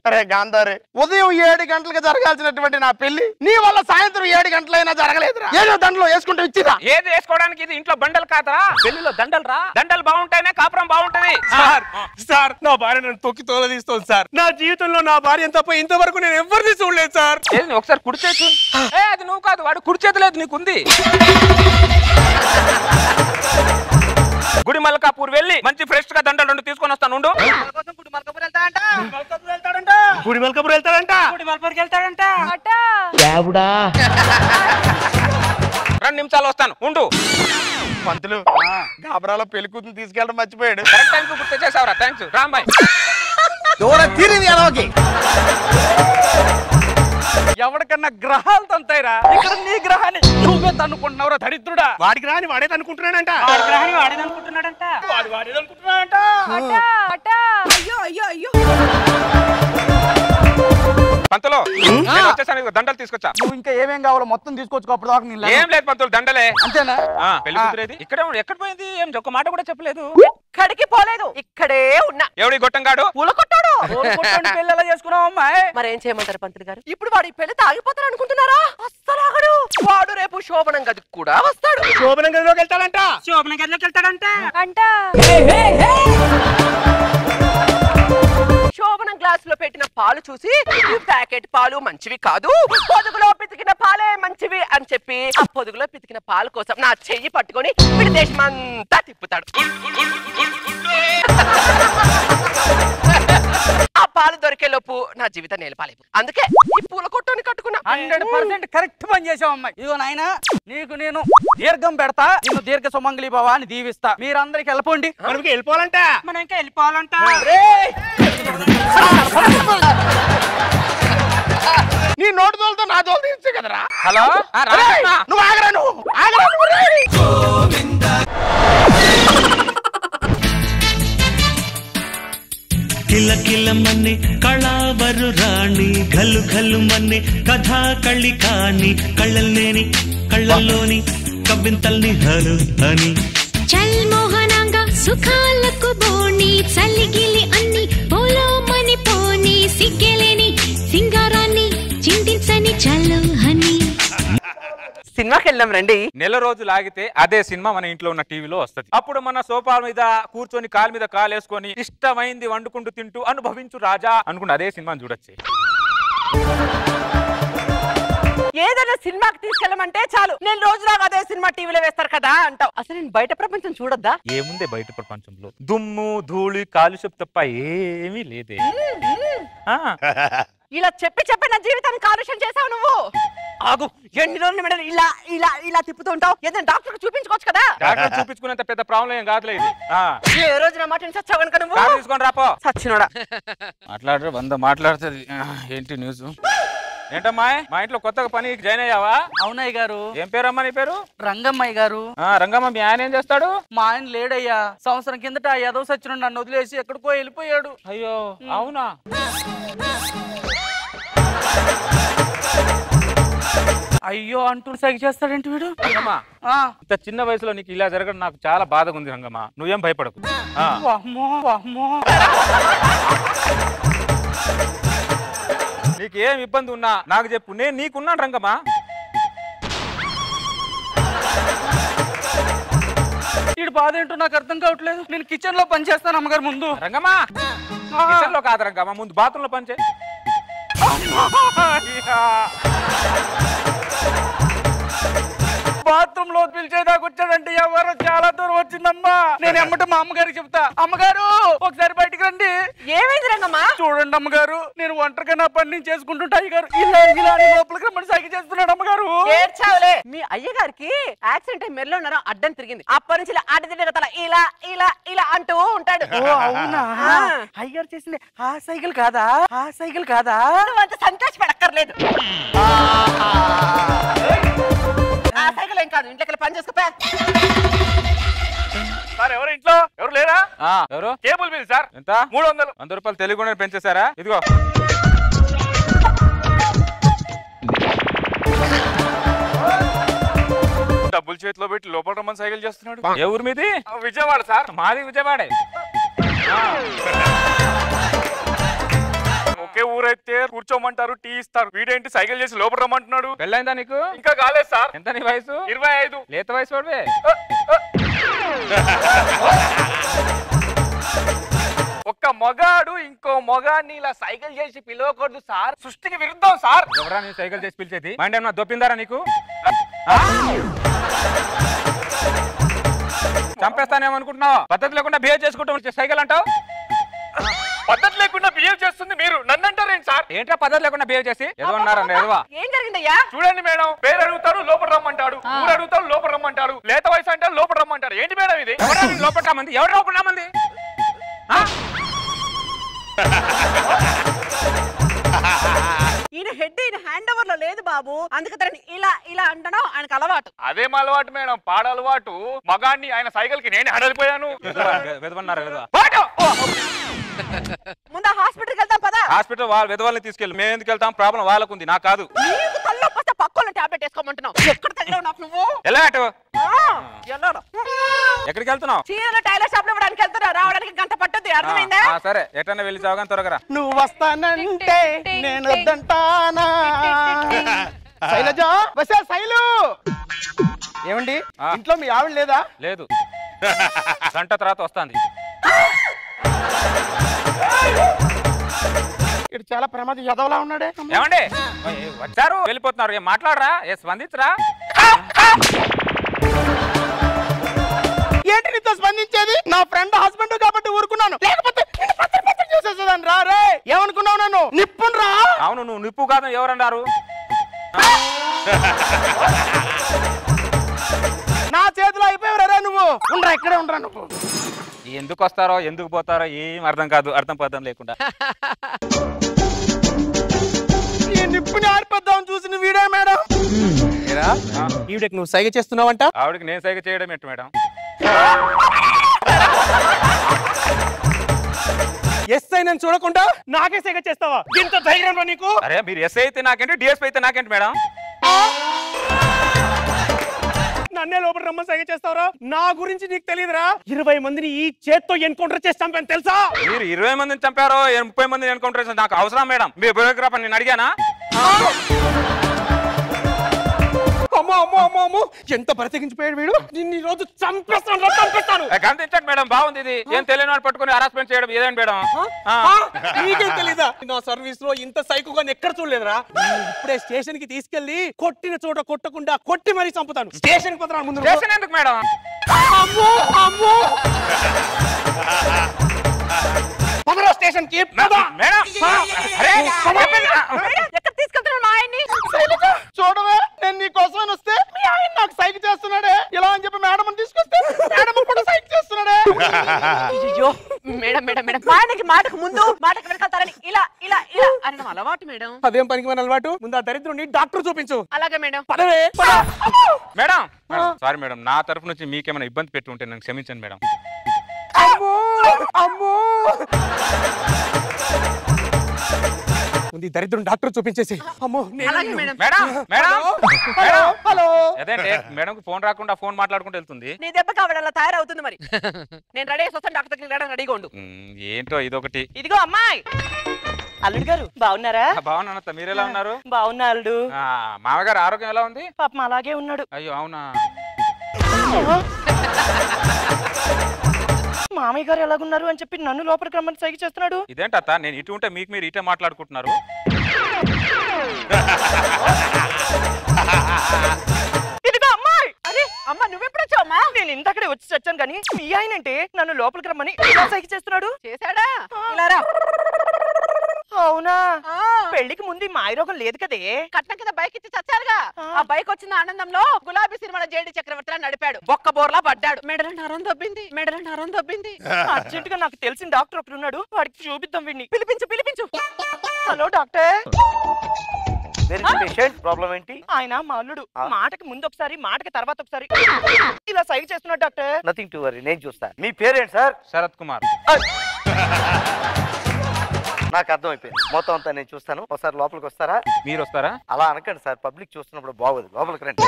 అరే గాంధారే, ఉదయం 7 గంటలకు జరగాల్సినటువంటి నా పెళ్లి నీ వల్ల సాయంత్రం 7 గంటలైనా జరగలేదురా. ఏదో దండలో వేసుకుంటే ఇచ్చిరా. ఏది వేసుకోవడానికి ఇది ఇంట్లో బండలు కాదరా, పెళ్లిలో దండలు రా. దండలు బాగుంటేనే కాపురం బాగుంటది. సార్ నా భార్య నన్ను తొక్కి తోలదీస్తోంది సార్. నా జీవితంలో నా భార్య తప్ప ఇంతవరకు నేను ఎవరిని చూడలేదు సార్. ఒకసారి కుడి చేతు. అది నువ్వు కాదు, వాడు కుడి చేతి లేదు నీకుంది. గుడి మల్కాపూర్ వెళ్ళి మంచి ఫ్రెష్ గా దండలు 2 తీసుకొని వస్తాను. గుడి మల్కాపూర్ వెళ్తాడంట. 2 నిమిషాలు వస్తాను ఉండు. పంతులు గాబరాలో పెళ్లి కూతురు తీసుకెళ్ళడం మర్చిపోయాడు. కరెక్ట్ టైం కు గుర్తు చేసావురా. థ్యాంక్స్ రాంబాయ్. ఎవరికన్నా గ్రహాలు తంతాయిరా, ఇక్కడ నీ గ్రహాన్ని నువ్వే తన్నుకుంటున్నావురా దరిద్రుడా. వాడికి రాని వాడే అనుకుంటున్నాడంట. అయ్యో అయ్యో అయ్యో పంతులు నేను వచ్చేసాను, దండలు తీసుకొచ్చా. నువ్వు ఇంకా ఏమేం కావాలో మొత్తం తీసుకొచ్చుకో. అప్పుడు దాకా నీ ఏం లేదు పంతులు, దండలే అంతేనా? పెళ్లి కూతురేది ఇక్కడే ఎక్కడ పోయింది? ఏం ఒక్క మాట కూడా చెప్పలేదు. ఎక్కడికి పోలేదు, ఇక్కడే ఉన్నా. ఎవడి గొట్టంగాడు? పూల కొట్టాడు. పెళ్లి ఎలా చేసుకున్నావు అమ్మాయి? మరేం చేయమంటారు పంతులు గారు? ఇప్పుడు వాడి పెళ్లి తాగిపోతారు అనుకుంటున్నారా? అస్సలు ఆగడు. వాడు రేపు శోభనం గదికి కూడా వస్తాడు. శోభనం గదిలోకి వెళ్తాడంట. శోభనం గ్లాస్ లో పెట్టిన పాలు చూసి ఈ ప్యాకెట్ పాలు మంచివి కాదు, పొదుగులో పితికిన పాలే మంచివి అని చెప్పి ఆ పొదుగులో పితికిన పాలు కోసం నా చెయ్యి పట్టుకొని విదేశం అంతా తిప్పుతాడు. ఆ పాలు దొరికే లోపు నా జీవితం నేలపాలేదు. అందుకే ఈ పూల కొట్టుని కట్టుకున్నా. 100% కరెక్ట్ పని చేసావు అమ్మాయి. ఇదిగో నాయనా, నీకు నేను దీర్ఘం పెడతా, నిన్ను దీర్ఘ సుమంగళి భవ అని దీవిస్తా. మీరందరికి వెళ్ళిపోండి. మనం ఇంకా వెళ్ళిపోవాలంట. నీ నోటు తోలుతో నా తోలు తీర్చే కదరా. హలో నువ్వు ఆగరా, నువ్వు కిల కిల మన్నే కళావరు రాణి ఘలు ఘలు మన్నే కథా కళి కాని కళ్ళల్లేని కళ్ళల్లోని కవ్వింతల్ని హలు అని చల్ మోహనాంగ సుఖాలకు బోణి చలిగిలి అన్ని పోలో మని పోని సిగ్గెలేని సింగారాన్ని చింతించని చల్లు హని. సినిమాకి వెళ్దాం రండి. నెల రోజులు ఆగితే అదే సినిమా మన ఇంట్లో ఉన్న టీవీలో వస్తుంది. అప్పుడు మన సోఫా మీద కూర్చొని కాలు మీద కాలు వేసుకొని ఇష్టమైంది వండుకుంటూ తింటూ అనుభవించు రాజా అనుకుంటే అదే సినిమాని చూడొచ్చు. ఏదైనా సినిమాకి తీసుకెళ్ళమంటే చాలు, నేను రోజులాగా అదే సినిమా టీవీలో వేస్తారు కదా అంటావు. అసలు నేను బయట ప్రపంచం చూడొద్దా? ఏముంది బయట ప్రపంచంలో? దుమ్ము ధూళి కాలుష్యం తప్ప ఏమీ లేదే. ఇలా చెప్పి చెప్పి నా జీవితాన్ని కాలుష్యం చేసావు నువ్వు. ఆగు, ఎన్ని రోజులు మేడం ఇలా ఇలా ఇలా తిప్పుతూ ఉంటావు? ఏదైనా డాక్టర్ చూపించుకోవచ్చు కదా. డాక్టర్ చూపించుకునేంత పెద్ద ప్రాబ్లం ఏం కాదులే ఇది. ఏ రోజు నా మాట చచ్చావు కనుక నువ్వు తీసుకొని రాపో. సచ్చినోడా మాట్లాడరు 100 మాట్లాడుతుంది. ఏంటి న్యూస్? ఏంటమ్మా మా ఇంట్లో కొత్తగా పని జాయిన్ అయ్యావా? అవునయ్య గారు. ఏం పేరమ్మా నీ పేరు? రంగమ్మయ్య గారు. రంగమ్మ, మీ ఆయన ఏం చేస్తాడు? మా ఆయన లేడయ్యా. సంవత్సరం కిందట ఏదో సచ్చిన నన్ను వదిలేసి ఎక్కడికో వెళ్ళిపోయాడు. అయ్యో అవునా? అయ్యో అంటూ సైకి చేస్తాడేంటి వీడు? ఇంత చిన్న వయసులో నీకు ఇలా జరగడం నాకు చాలా బాధగా ఉంది రంగమ్మ. నువ్వేం భయపడకు. నీకేం ఇబ్బంది ఉన్నా నాకు చెప్పు, నేను నీకున్నాను రంగమ్మ. వీడు బాధ ఏంటో నాకు అర్థం కావట్లేదు. నేను కిచెన్ లో పని చేస్తాను అమ్మగారు ముందు. రంగమ్మ కిచెన్ లో కాదు రంగమ్మ, ముందు బాత్రూమ్ లో పని చేయి. లో పిలిచేదాకా వచ్చాడంటే ఎవరు చాలా దూరం వచ్చిందమ్మా. నేను ఎమ్మట మా అమ్మగారికి చెప్తా, అమ్మగారు ఒకసారి బయటికి రండి. ఏమైంది రంగమ్మా? చూడండి అమ్మగారు, నేను ఒంటరిగా నా పని నేను చేసుకుంటుంటా. అయ్యగారు ఇలా ఇలా లోపలికి రమ్మని సైకి చేస్తున్నాడు అమ్మగారు. ఏడ్చావులే. మీ అయ్యగారికి యాక్సిడెంట్ అయి మెల్లో ఉన్నారో అడ్డం తిరిగింది. అప్పటి నుంచి అడ్డ తల ఇలా ఇలా ఇలా అంటూ ఉంటాడు. ఓ అవునా? అయ్యగారు చేసింది ఆ సైకిల్ కాదా? ఆ సైకిల్ కాదా? నువ్వు అంత సంతోషపడక్కర్లేదు. ఆ సైకిల్ ఏం కాదు, ఇంట్లోకి పని చేసుకోపా. సార్ ఎవరు ఇంట్లో? ఎవరు లేరా? ఎవరు? Cable bill sir. ఎంత? 300. 100 రూపాయలు తెలియకుండా పెంచేశారా? ఇదిగో డబ్బులు చేతిలో పెట్టి లోపల రమ్మని సైకిల్ చేస్తున్నాడు. ఏ ఊరు మీది? విజయవాడ సార్. మాది విజయవాడే. ఒకే ఊరైతే కూర్చోమంటారు, టీ ఇస్తారు. వీడేంటి సైకిల్ చేసి లోపల రమ్మంటున్నాడు? పెళ్ళైందా నీకు? ఇంకా కాలేదు సార్. ఎంత నీ వయసు? 25. లేత వయసు వాడివే. ఒక్క మగాడు ఇంకో మగాడిని ఇలా సైకిల్ చేసి పిలవకూడదు సార్. సృష్టికి విరుద్ధం సార్. ఎవరా నీ సైకిల్ చేసి పిలిచేది? మైండ్ ఏమన్నా దొప్పిందారా నీకు? చంపేస్తానేమనుకుంటున్నావు? పద్ధతి లేకుండా బిహేవ్ చేసుకుంటూ సైకిల్ అంటావు? పద్ధతి లేకుండా బిహేవ్ చేస్తుంది మీరు, నన్ను అంటారేంటి సార్? ఏంటో పద్ధతి లేకుండా బిహేవ్ చేసి ఏదో అన్నారన్న ఏదవా? ఏం జరిగిందయ్యా? చూడండి మేడం, పేరు అడుగుతారు లోపల రమ్మంటాడు, ఊరు అడుగుతారు లోపల రమ్మంటాడు, లేత వయసు అంటారు లోపల రమ్మంటాడు. ఏంటి మేడం ఇది? లోపల రమ్మంది? ఎవరు లోపల రమ్మంది? ఈయన హెడ్ ఈయన హ్యాండ్ ఓవర్ లో లేదు బాబు, అందుకే తనని ఇలా ఇలా అంటడం ఆయనకు అలవాటు. అదేం అలవాటు మేడం? పాడ అలవాటు. మగాన్ని ఆయన సైకిల్ కి నేను హడలిపోయాను. వెదవన్నారు ముందు హాస్పిటల్కి వెళ్తాం పదా. హాస్పిటల్ వాళ్ళ వెదవాళ్ళని తీసుకెళ్ళి మేము ఎందుకు వెళ్తాం? ప్రాబ్లం వాళ్ళకు ఉంది, నాకు కాదు. నీకు తల్లొప్పి వస్తే పక్కన టాబ్లెట్ వేసుకోమంటున్నావు. ఎక్కడ తల్లి నాకు నువ్వు? ఎలా అటు? ఎల్లాడు. ఎక్కడికి వెళ్తున్నావు? చీరలు టైలర్ షాప్ లో ఇవ్వడానికి వెళ్తున్నా, రావడానికి గంట పట్టుద్ది, అర్థమైందా? సరే, ఎటన్నా వెళ్ళి చావగానే త్వరగా. నువ్వు వస్తానంటే నేను వద్దంటానా? శైలజ, వసే శైలు. ఏమండి, ఇంట్లో మీ ఆవిడ లేదా? లేదు, గంట తర్వాత వస్తాంది. ఇటు చాలా ప్రమాదం యదవలా ఉన్నాడే. ఏమండి వచ్చారు వెళ్ళిపోతున్నారు, ఏం మాట్లాడరా? ఏ స్పందించరా? ఏంటి నీతో స్పందించేది? నా ఫ్రెండ్ హస్బెండ్ కాబట్టి ఊరుకున్నాను, లేకపోతే చూసేసేదాన్ని. రా రే, ఏమనుకున్నావు నన్ను? నిప్పును రా. అవును, నువ్వు నిప్పు కాదు, ఎవరన్నారు? నా చేతిలో అయిపోయావురా నువ్వు. ఉండరా, ఇక్కడే ఉండరా నువ్వు. ఎందుకు వస్తారో ఎందుకు పోతారో ఏం అర్థం కాదు, అర్థం పర్థం లేకుండా. ఈ నిప్పుని ఆడిపోద్దాం చూసిన వీడే మేడం. ఈవిడకి నువ్వు సైగ చేస్తున్నావంట? ఆవిడకి నేను సైగ చేయడం ఏంటి మేడం? ఎస్ఐ నన్ను చూడకుండా నాకే సైగ చేస్తావా? ఇంత ధైర్యం నీకు? అరే మీరు ఎస్ఐ అయితే నాకేంటి, డిఎస్పీ అయితే నాకేంటి మేడం? నన్నే లోపల రమ్మని సైగ చేస్తావరా? నా గురించి నీకు తెలియదురా? 20 మందిని ఈ చేత్తో ఎన్కౌంటర్ చేసి చంపాను తెలుసా? మీరు 20 మందిని చంపారో 30 మందిని ఎన్కౌంటర్ చేసి నాకు అవసరం మేడం? మీ బయోగ్రాఫర్ నేను అడిగానా? అమ్మో అమ్మో అమ్మో అమ్మో, ఎంత బ్రతికించిపోయాడు వీడు. నిన్ను రోజు చంపేస్తాను. గంతించండి మేడం, బాగుంది ఇది. ఏం తెలియని వాడు పట్టుకుని హరాస్మెంట్ చేయడం ఏదేంటి మేడం? నీకేం తెలీదా? నా సర్వీస్ లో ఇంత సైకోగా ఎక్కడ చూడలేదురా. ఇప్పుడే స్టేషన్ కి తీసుకెళ్లి కొట్టిన చోట కొట్టకుండా కొట్టి మరీ చంపుతాను. స్టేషన్ కి పోతాను ముందు. స్టేషన్ ఎందుకు మేడం? అమ్మో అమ్మో, స్టేషన్ కి ఎక్కడ తీసుకెళ్తున్నాడు మా ఆయన్ని? చూడవే, నేను నీ కోసమని వస్తే మీ ఆయన నాకు సైకి చేస్తున్నాడే. ఇలా అని చెప్పి మేడం తీసుకొస్తే మేడం కూడా సైకి చేస్తున్నాడే. అయ్యో మేడం మేడం మేడం, మా ఆయనకి మాటకు ముందు మాటకు వెనకాలని ఇలా ఇలా ఇలా అనడం అలవాటు మేడం. అదేం పనికి మన అలవాటు? ముందు ఆ దరిద్రుని డాక్టర్ చూపించు. అలాగే మేడం. పదవే. మేడం సారీ మేడం, నా తరఫు నుంచి మీకేమైనా ఇబ్బంది పెట్టి ఉంటే నన్ను క్షమించండి మేడం. అమ్మో అమ్మో, దరిద్రుని డాక్టర్ చూపించేసి. అమ్మో అలాగే మేడం. Madam madam hello. అదేంటే మేడం ఫోన్ రాకుండా ఫోన్ మాట్లాడుకుంటూ వెళ్తుంది. నీ దెబ్బ కావడం తయారవుతుంది మరి. నేను రెడీ చేసి వస్తాను, డాక్టర్ దగ్గరికి రెడీగా ఉండు. ఏంటో ఇదొకటి. ఇదిగో అమ్మాయి. అల్లుడు గారు బాగున్నారా? బాగున్నా, మీరెలా ఉన్నారు? బాగున్నా అల్లుడు. మామగారు ఆరోగ్యం ఎలా ఉంది? పాపం అలాగే ఉన్నాడు. అయ్యో అవునా? మామయ్య గారు ఎలాగున్నారు అని చెప్పి నన్ను లోపలికి రమ్మని సైకి చేస్తున్నాడు. ఇదేంటత్త, నేను ఇటు ఉంటే మీకు మీరు ఇటే మాట్లాడుకుంటున్నారు. ఇదిగో అమ్మాయి. అరే వచ్చి చచ్చాను కానీ మీ ఆయన అంటే నన్ను లోపలికి రమ్మని ఇలా సైకి చేస్తున్నాడు. చేశాడా? ఇలా రా. అవునా? పెళ్లికి ముందు మాయరోగం లేదు కదే. కట్నం కింద బైక్ ఇచ్చి చచ్చారుగా. ఆ బైక్ వచ్చిన ఆనందంలో గులాబీ సినిమాలో జేడి చక్రవర్తి నడిపాడు. బొక్క బోర్లా పడ్డాడు. మెడల నరం దొబ్బింది. అర్జెంట్ గా నాకు తెలిసిన డాక్టర్ ఒకరు ఉన్నాడు, వాడికి చూపిద్దాం. వీడిని పిలిపించు. Hello doctor. ప్రాబ్లం ఏంటి? ఆయన మా అల్లుడు మాటకి ముందు ఒకసారి మాటకి తర్వాత ఒకసారి ఇలా సైడ్ చేస్తున్నాడు డాక్టర్. నథింగ్ టు వరీ, నేను చూస్తా. మీ పేరేంటి సార్? శరత్ కుమార్. నాకు అర్థమైపోయింది మొత్తం అంతా, నేను చూస్తాను. ఒకసారి లోపలికి వస్తారా? మీరు వస్తారా? అలా అనకండి సార్, పబ్లిక్ చూస్తున్నప్పుడు బాగోదు. లోపలికి రండి.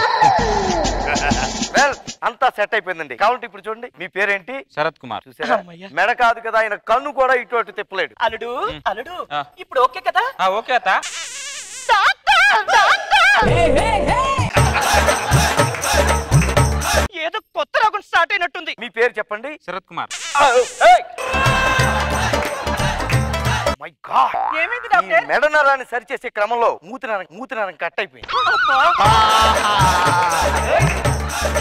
వెల్, అంతా సెట్ అయిపోయిందండి. కాబట్టి ఇప్పుడు చూడండి, మీ పేరేంటి? శరత్ కుమార్. చూసారా, మెడ కాదు కదా, ఆయన కన్ను కూడా ఇటు అటు తిప్పలేడు. అల్లుడు ఇప్పుడు ఓకే కదా? ఓకే అత్త. ఏదో కొత్త రోగం స్టార్ట్ అయినట్టుంది. మీ పేరు చెప్పండి. శరత్ కుమార్. మై గాడ్, ఏమైంది డాక్టర్? మెడ నరాన్ని సరి చేసే క్రమంలో మూతి నరం కట్ అయిపోయింది.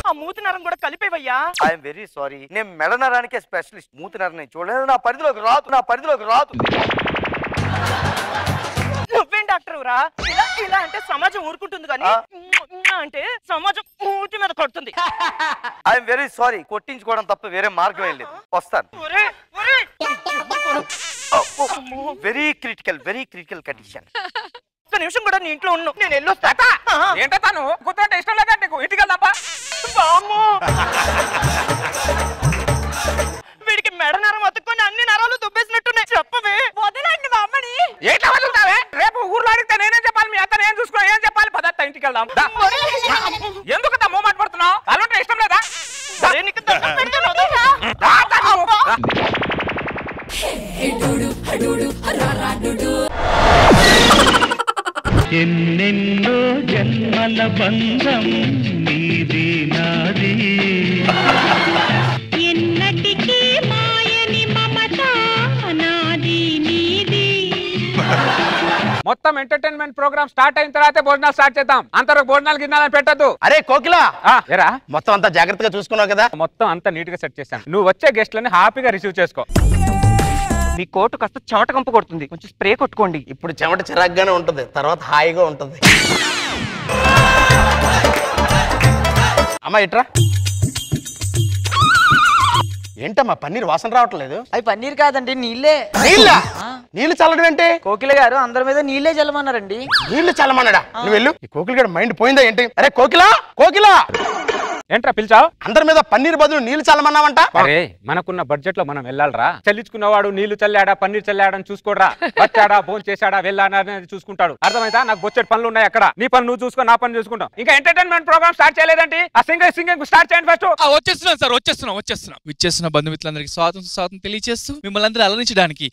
ఆ మూతి నరం కూడా కలిపేవయ్యా. ఐఎమ్ వెరీ సారీ, నేను మెడ నరానికే స్పెషలిస్ట్. మూతి నరం నేను చూడలేదు, నా పరిధిలోకి రాదు. నువ్వేం డాక్టర్ రా? ఇలా అంటే సమాజం ఊరుకుంటుంది కానీ అంటే సమాజం మూతి మీద కొడుతుంది. ఐఎమ్ వెరీ సారీ, కొట్టించుకోవడం తప్ప వేరే మార్గం ఏం లేదు. వస్తాను. Very critical condition. ఒక్క నిమిషం కూడా నీ ఇంట్లో ఉన్నావు, నేను వెళ్ళొస్తా. ఏంటో నువ్వు కూర్చోంటే ఇష్టం లేదా నీకు? ఇంటికి వెళ్దాపా. వీడికి మెడ నరం అతుక్కొని అన్ని నరాలు దుబ్బేసినట్టున్నాయి. చెప్పవే. వదలండి మా అమ్మని. ఏంటో వదులుతావే? రేపు ఊర్లో అడిగితే నేనేం చెప్పాలి? మీ అత్త నేను చూసుకో, ఏం చెప్పాలి? పదత్త ఇంటికి వెళ్దాం. ఎందుకు మూమెంట్ పడుతున్నావు? అలాంటి ఇష్టం లేదా? ఎన్నెన్నో జన్మల బంధం నీది నాది, ఎన్నటికీ మాయని మమత నాది నీది. మొత్తం ఎంటర్టైన్మెంట్ ప్రోగ్రామ్ స్టార్ట్ అయిన తర్వాత భోజనాలు స్టార్ట్ చేద్దాం. అంతవరకు భోజనాలు గిన్నాలని పెట్టద్దు. అరే కోకిలా, ఎరా మొత్తం అంతా జాగ్రత్తగా చూసుకున్నావు కదా? మొత్తం అంతా నీట్ గా సెట్ చేశాను. నువ్వు వచ్చే గెస్ట్లని హ్యాపీగా రిసీవ్ చేసుకో. మీ కోటు కాస్త చెమట కంపు కొడుతుంది, కొంచెం స్ప్రే కొట్టుకోండి. ఇప్పుడు చెమట చిరాగ్గానే ఉంటుంది, తర్వాత హాయిగా ఉంటుంది. అమ్మా ఇట్రా. ఏంటమ్మా పన్నీర్ వాసన రావట్లేదు? అవి పన్నీర్ కాదండి, నీళ్ళే. నీళ్లు చల్లడం ఏంటి? కోకిల గారు అందరి మీద నీళ్ళే చల్లమన్నారండి. నీళ్లు చల్లమన్నాడా? నువ్వు వెళ్ళు. ఈ కోకిల గారు మైండ్ పోయిందా ఏంటి? అరే కోకిలా ఏంట్రా పిలిచావు? అందరి మీద పన్నీర్ బదులు నీళ్లు చల్లమన్నావంట. అరే మనకున్న బడ్జెట్ లో మనం వెళ్ళాలరా. చల్లించుకున్నవాడు నీళ్లు చల్లాడా పన్నీర్ చల్లాడా అని చూసుకోడరా. వచ్చాడా భోజనం చేశాడా వెళ్ళాడా అనేది చూసుకుంటాడు. అర్థమైందా? నాకు బొచ్చెట్ పనులు ఉన్నాయి అక్కడ. నీ పని నువ్వు చూసుకో, నా పని చూసుకుంటాం. ఇంకా ఎంటర్టైన్మెంట్ ప్రోగ్రామ్ స్టార్ట్ చేయలేదంటే ఆ సింగింగ్ స్టార్ట్ చేయండి ఫస్ట్. వచ్చేస్తున్నాం సార్, వచ్చేస్తున్నాం. విచ్చేస్తున్న బంధుమిత్రులందరికీ స్వాగతం తెలియజేస్తూ మిమ్మల్ని అందరూ అలరించడానికి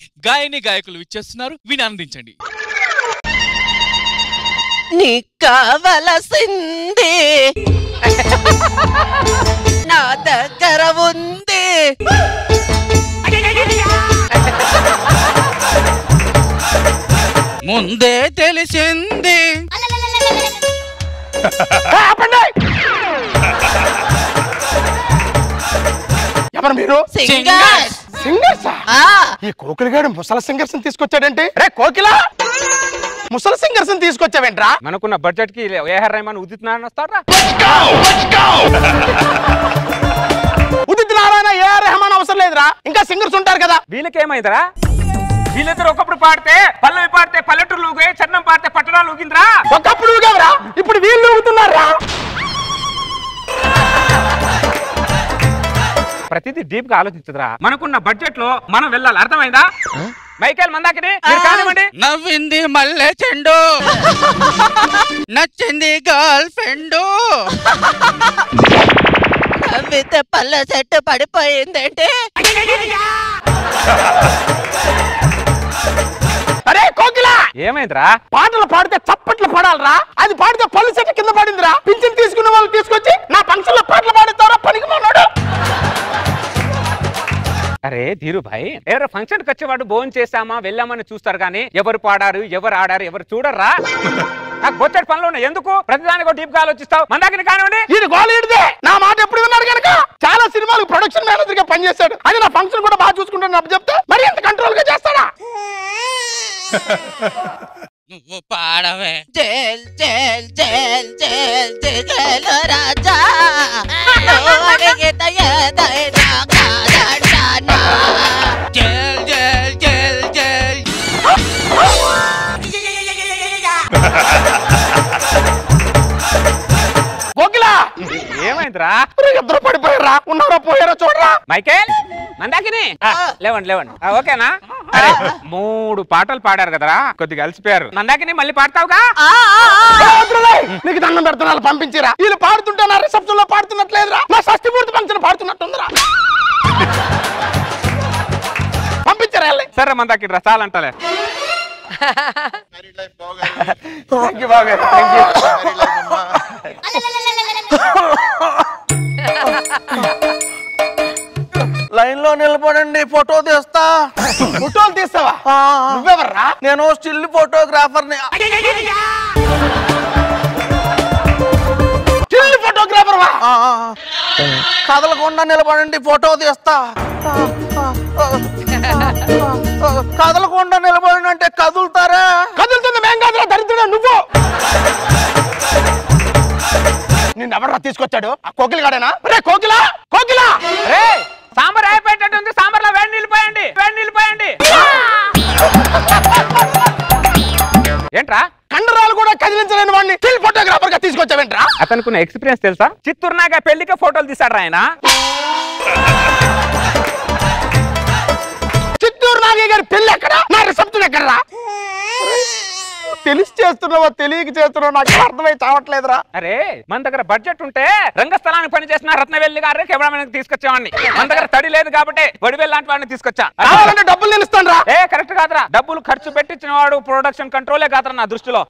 గాయకులు విచ్చేస్తున్నారు. విని ఆనందించండి. నీకు కావలసింది నా దగ్గర ఉంది. ముందే తెలిసింది. ఎవరు మీరు? సింగర్స్. ఈ కోకిలగాడు ముసలి సింగర్స్ తీసుకొచ్చాడంటే? రే కోకిలా, ముసలి సింగర్స్ తీసుకొచ్చావేంట్రా? మనకున్న బడ్జెట్ కి ఏఆర్ రెహమాన్ ఉదిత్ నారాయణ వస్తారా? ఉదిత్ నారాయణ ఏఆర్ రెహమాన్ అవసరం లేదురా, ఇంకా సింగర్స్ ఉంటారు కదా. వీళ్ళకేమైందిరా? వీళ్ళిద్దరు ఒకప్పుడు పాడితే పల్లవి పాడితే పల్లెటూరు ఊగే, చరణం పాడితే పట్టణాలు ఊగిందిరా. ఒకప్పుడు ఊగవరా, ఇప్పుడు వీళ్ళు ఊగుతున్నారా? ప్రతిదీ డీప్ గా ఆలోచించదురా. మనకున్న బడ్జెట్ లో మనం వెళ్ళాలి. అర్థమైందా? మైకేల్ మందాకిని మీరు కానివ్వండి. నవ్వింది మల్లె చెండు, నచ్చింది గర్ల్ ఫ్రెండ్, నవ్వితే పళ్ళ చెట్టు పడిపోయిందంటే. అరే కోకిలా, ఏమైందిరా? పాటలు పాడితే చప్పట్లు పడాలరా, అది పాడితే పళ్ళు చెట్టు కింద పడిందిరా. పింఛన్ తీసుకున్న వాళ్ళు తీసుకొచ్చి నా ఫంక్షన్ లో పాటలు పాడిస్తారా? పనికి మానాడు. అరే ధీరు భాయ్, ఎవరు ఫంక్షన్ కి వచ్చేవాడు భోజనం చేసామా వెళ్ళామని చూస్తారు కానీ ఎవరు పాడారు ఎవరు ఆడారు ఎవరు చూడర్రా. నాకు బొచ్చటి పనులు ఉన్నాయి, ఎందుకు ప్రతిదానికి డీప్ గా ఆలోచిస్తావు? మందాకిని కానివ్వండి. ఇది గోలీడిదే, నా మాట ఎప్పుడు విన్నాడు కనుక చాలా సినిమాలకు ప్రొడక్షన్ మేనేజర్ గా పనిచేశాడు. అది నా ఫంక్షన్ కూడా బాగా చూసుకుంటాను అప్పు చెప్తే మరి ఎంత కంట్రోల్ గా చేస్తాడా? నువ్వు పాడవే జల్ జల్ జల్ జల్ జల్ రాజా అడిగే దయదైనా కాదంటానా జల్ జల్ జల్ జల్ ఏమైందిరా? ఇద్దరు పడిపోయారా? ఉన్నారా పోయారా చూడరా? మైకేల్ మందాకిని లేవండి ఓకేనా? అరే 3 పాటలు పాడారు కదరా, కొద్దిగా అలసిపోయారు. మందాకిని మళ్ళీ పాడతావుగా? నీకు దండం పెడుతున్నా పంపించిరా. వీళ్ళు పాడుతుంటే నా రిసెప్షన్ లో పాడుతున్నట్లేదురా, నా షష్ఠి పూర్తి ఫంక్షన్ పాడుతున్నట్టుందిరా. పంపించరా? సరే మందాకిని రా, చాలంటలే. లైన్ లో నిలబడండి, ఫోటో తీస్తా. ఫోటోలు తీస్తావా? నువ్వెవర్రా? నేను స్టిల్ ఫోటోగ్రాఫర్ ని. స్టిల్ ఫోటోగ్రాఫర్ వా? కదలకుండా నిలబడండి, ఫోటో తీస్తా. కదలకుండా నిలబడి అంటే కదులుతారా? కదులుతుంది మేం కాదురా దరిద్రుడా నువ్వు. నిన్నెవర్రా తీసుకొచ్చాడు? ఆ కోకిలగాడేనా? రే కోకిల కోకిల రే సాంబార్ అయిపోయేటట్టుంది, సాంబార్లో వేడి నీళ్ళు పోయండి. ఏంట్రా కండరాలు కూడా కదిలించలేని వాడిని స్టిల్ ఫోటోగ్రాఫర్ గా తీసుకొచ్చావేంట్రా? అతనుకున్న ఎక్స్పీరియన్స్ తెలుసా? చిత్తూరు నాగా పెళ్లికి ఫోటోలు తీసాడు ఆయన. చిత్తూరు నాగయ్య గారి పెళ్లి ఎక్కడ? నా రిసెప్షన్ ఎక్కడరా? తెలిసి చేస్తున్నావా తెలియక చేస్తున్నావు నాకు అర్థమై చావట్లేదురా. అరే మన దగ్గర బడ్జెట్ ఉంటే రంగస్థలానికి పని చేసిన రత్నవెల్లి గారు కెమెరామెన్ తీసుకొచ్చావాడిని. మన దగ్గర తడి లేదు కాబట్టి వడివెల్లి లాంటి వాడిని తీసుకొచ్చా. డబ్బులు నేను ఇస్తాను. ఏ కరెక్ట్ కాదురా, డబ్బులు ఖర్చు పెట్టించిన వాడు ప్రొడక్షన్ కంట్రోలే కాదురా నా దృష్టిలో.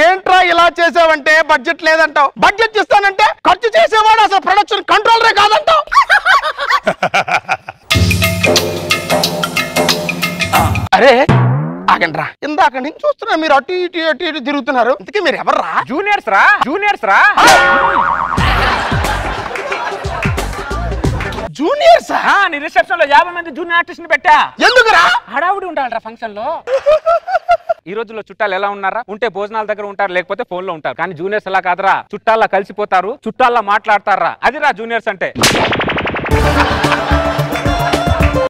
ఏంట్రా ఇలా చేసావంటే బడ్జెట్ లేదంటావు, బడ్జెట్ ఇస్తానంటే ఖర్చు చేసేవాడు అసలు ప్రొడక్షన్ కంట్రోలరే కాదంటావు. అరే ఆగండ్రా, ఇందాక నుంచి చూస్తున్నా మీరు అటు ఇటు తిరుగుతున్నారు. ఇంతకీ మీరు ఎవర్రా? జూనియర్స్ రా. జూనియర్స్? నీ రిసెప్షన్ లో 50 మంది జూనియర్ ఆర్టిస్ట్ ని పెట్టా. ఎందుకురా? హడావుడి ఉండాలరా ఫంక్షన్ లో. ఈ రోజుల్లో చుట్టాలు ఎలా ఉన్నారా? ఉంటే భోజనాల దగ్గర ఉంటారు, లేకపోతే ఫోన్ లో ఉంటారు. కానీ జూనియర్స్ అలా కాదురా, చుట్టాల్లో కలిసిపోతారు, చుట్టాల్లో మాట్లాడతారా. అదిరా జూనియర్స్ అంటే.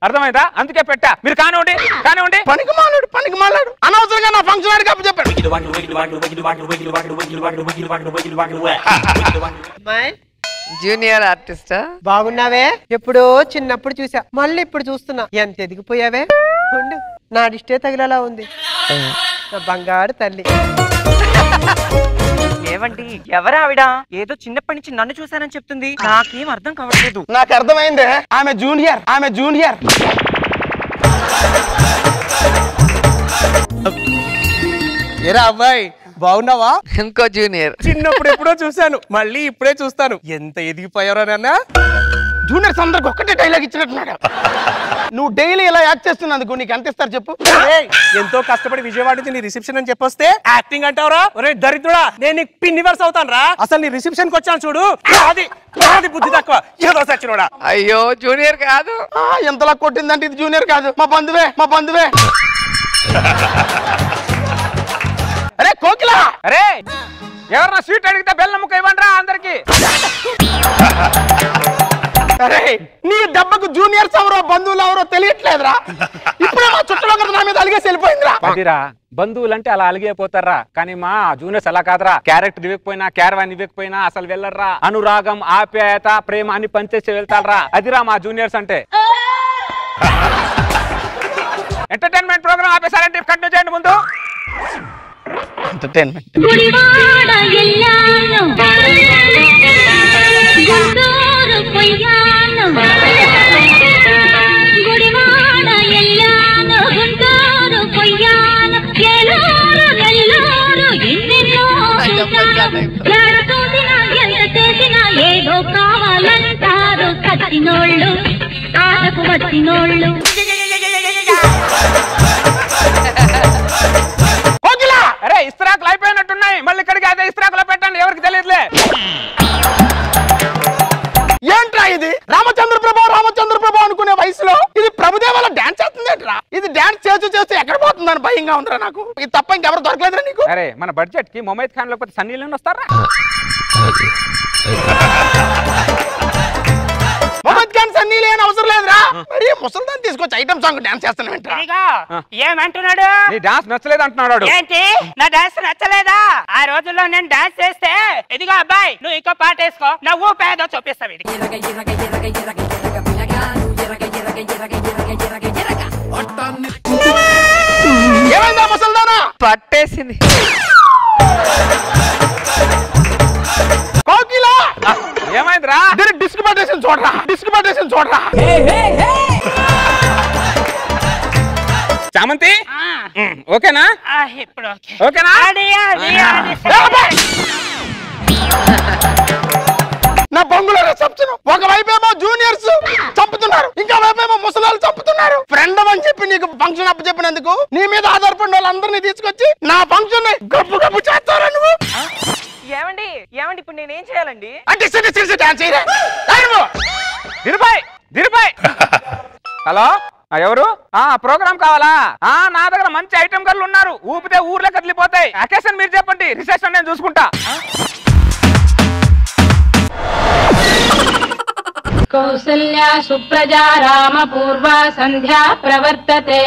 అర్థమైందా? అందుకే పెట్టా. మీరు కానివ్వండి. పనికి మాలాడు అనవసరంగా నా ఫంక్షన్ ఆడికి అప్పు చెప్పాడు. జూనియర్ ఆర్టిస్టా? బాగున్నావే? ఎప్పుడో చిన్నప్పుడు చూసా, మళ్ళీ ఇప్పుడు చూస్తున్నా. ఎంత ఎదిగిపోయావే? ఉండు, నా డిస్టే తగిలేలా ఉంది. నా బంగారు తల్లి. ఏవండి ఎవరా ఆవిడ? ఏదో చిన్నప్పటి నుంచి నన్ను చూసానని చెప్తుంది, నాకేం అర్థం కావట్లేదు. నాకు అర్థమైందే, ఆమె జూనియర్. ఏరా అబ్బాయి బాగున్నావా? ఇంకో జూనియర్. చిన్నప్పుడు ఎప్పుడో చూశాను, మళ్ళీ ఇప్పుడే చూస్తాను. ఎంత ఎదిగిపోయారా నాన్న? జూనియర్స్ అందరికి ఒక్కటే డైలాగ్ ఇచ్చినట్టున్నాడు. నువ్వు డైలీ ఇలా యాక్ట్ చేస్తున్నందుకు నీకు ఎంత ఇస్తారు చెప్పు? ఎంతో కష్టపడి విజయవాడ నుంచి నీ రిసెప్షన్ అని చెప్పొస్తే యాక్టింగ్ అంటావురా? ఒరే దరిద్రుడా, నేను నీకు పిన్ రివర్స్ అవుతాను రా. అసలు నీ రిసెప్షన్ కి వచ్చాను చూడు, అది బుద్ధి తక్కువ ఏదో సచ్చినోడా. అయ్యో జూనియర్ కాదు. ఎంతలా కొట్టిందంటే ఇది జూనియర్ కాదు, మా బంధువే. అరే కోకిల, అరే ఎవరన్నా స్వీట్ అడిగితే బెల్లం ముక్క ఇవ్వండి రా అందరికి. అరే నీ దెబ్బకు జూనియర్స్ ఎవరో బంధువులు ఎవరో తెలియట్లేదురా. ఇప్పుడే మా చుట్టూ నా మీద అలిగేసి వెళ్ళిపోయిందిరా. అదిరా బంధువులు అంటే అలా అలిగిపోతారా, కానీ మా జూనియర్స్ అలా కాదురా. క్యారెక్టర్ ఇవ్వకపోయినా, క్యారవాన్ ఇవ్వకపోయినా అసలు వెళ్ళర్రా. అనురాగం, ఆప్యాయత, ప్రేమ అన్ని పంచేసి వెళ్తారా. అదిరా మా జూనియర్స్ అంటే. ఎంటర్టైన్మెంట్ ప్రోగ్రామ్ ఆపేసారంటే కంటిన్యూ చేయండి ముందు. ఎంటర్టైన్మెంట్. ఏదో కావాలంటారు కట్టినోళ్ళు, ఆటకు వచ్చినోళ్ళు. అరే ఇస్త్రాకులు అయిపోయినట్టున్నాయి, మళ్ళీ ఇక్కడికి అదే ఇస్త్రాకులో పెట్టండి, ఎవరికి తెలియదులే. అసహ్యంగా ఉందిరా నాకు. ఇది తప్ప ఇంకెవరు దొరకలేదురా నీకు? అరే మన బడ్జెట్ కి మొమైద్ ఖాన్ లేకపోతే సన్నీ లియోన్ వస్తారా? మొహమ్మద్ ఖాన్ సన్నీ లియోన్ అవసరం లేదురా. మరి ముసల్దాన్ తీసుకొచ్చి ఐటమ్ సాంగ్ డాన్స్ చేస్తానంట. ఏమంటున్నాడు? నీ డాన్స్ నచ్చలేదు అంటున్నాడు. ఏంటి నా డాన్స్ నచ్చలేదా? ఆ రోజుల్లో నేను డాన్స్ చేస్తే ఇదిగో అబ్బాయి నువ్వు ఇంకో పాట వేసుకో, నువ్వు పేదో చూపిస్తావు. ఏమైందా ముసల్దానా? పట్టేసింది. కోకిలా ఏమైందిరా? డిస్క్ పట్టేసింది చూడరా, డిస్క్ పట్టేసింది చూడరా. చామంతి ఓకేనా? ఇప్పుడు ఓకేనా? నా బొంగులో రిసెప్షన్ ఒకవైపేమో జూనియర్స్ చంపుతున్నారు, ఇంకా వైపేమో ముసలాలు చంపుతున్నారు. ఫ్రెండ్ అని చెప్పి నీకు ఫంక్షన్ అప్పు చెప్పినందుకు నీ మీద ఆధారపడిన వాళ్ళందరినీ తీసుకొచ్చి నా ఫంక్షన్ గబ్బు గబ్బు చేస్తారా నువ్వు? ఏమండి ఏమండి ఇప్పుడు నేనేం చేయాలండి? అంటే హలో ఎవరు? ప్రోగ్రామ్ కావాలా? నా దగ్గర మంచి ఐటమ్ గర్లు ఉన్నారు, ఊపితే ఊర్లో కదిలిపోతాయి. అకేషన్ మీరు చెప్పండి, రిసెప్షన్ నేను చూసుకుంటా. కౌసల్యా సుప్రజా రామ పూర్వ సంధ్యా ప్రవర్తతే.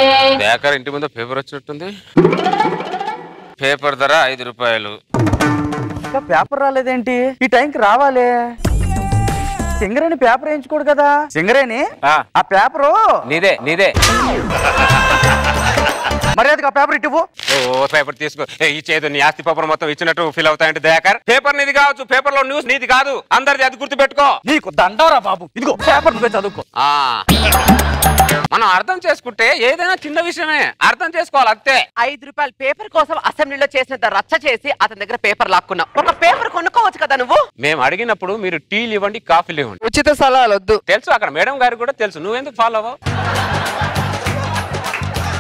ఇంటి ముందు పేపర్ వచ్చినట్టుంది. పేపర్ ధర 5 రూపాయలు. పేపర్ రాలేదేంటి? ఈ టైంకి రావాలే. సింగరేణి పేపర్ వేయించుకోడు కదా? సింగరేణి ఆ పేపరు నీదే నీదే. మర్యాదగా పేపర్ ఇటువు. పేపర్ తీసుకో. ఈ చేదు నీ ఆస్తి పేపర్ మొత్తం ఇచ్చినట్టు ఫీల్ అవుతాయంటే దయాకర్. పేపర్ నీది కావచ్చు, పేపర్ లో న్యూస్ నీది కాదు, అందరిది. అది గుర్తు పెట్టుకో. నీకు దండవరా బాబు. ఇదిగో పేపర్ నువ్వే చదువుకో. మనం అర్థం చేసుకుంటే ఏదైనా చిన్న విషయమే అర్థం చేసుకోవాలి అంతే. 5 రూపాయల పేపర్ కోసం అసెంబ్లీలో చేసినంత రచ్చ చేసి అతని దగ్గర పేపర్ లాక్కున్నావు. ఒక పేపర్ కొనుక్కోవచ్చు కదా నువ్వు. మేము అడిగినప్పుడు మీరు టీలు ఇవ్వండి, కాఫీలు ఇవ్వండి. ఉచిత సలహాలు వద్దు. తెలుసు, అక్కడ మేడం గారికి కూడా తెలుసు. నువ్వెందుకు ఫాలో అవ్వవు?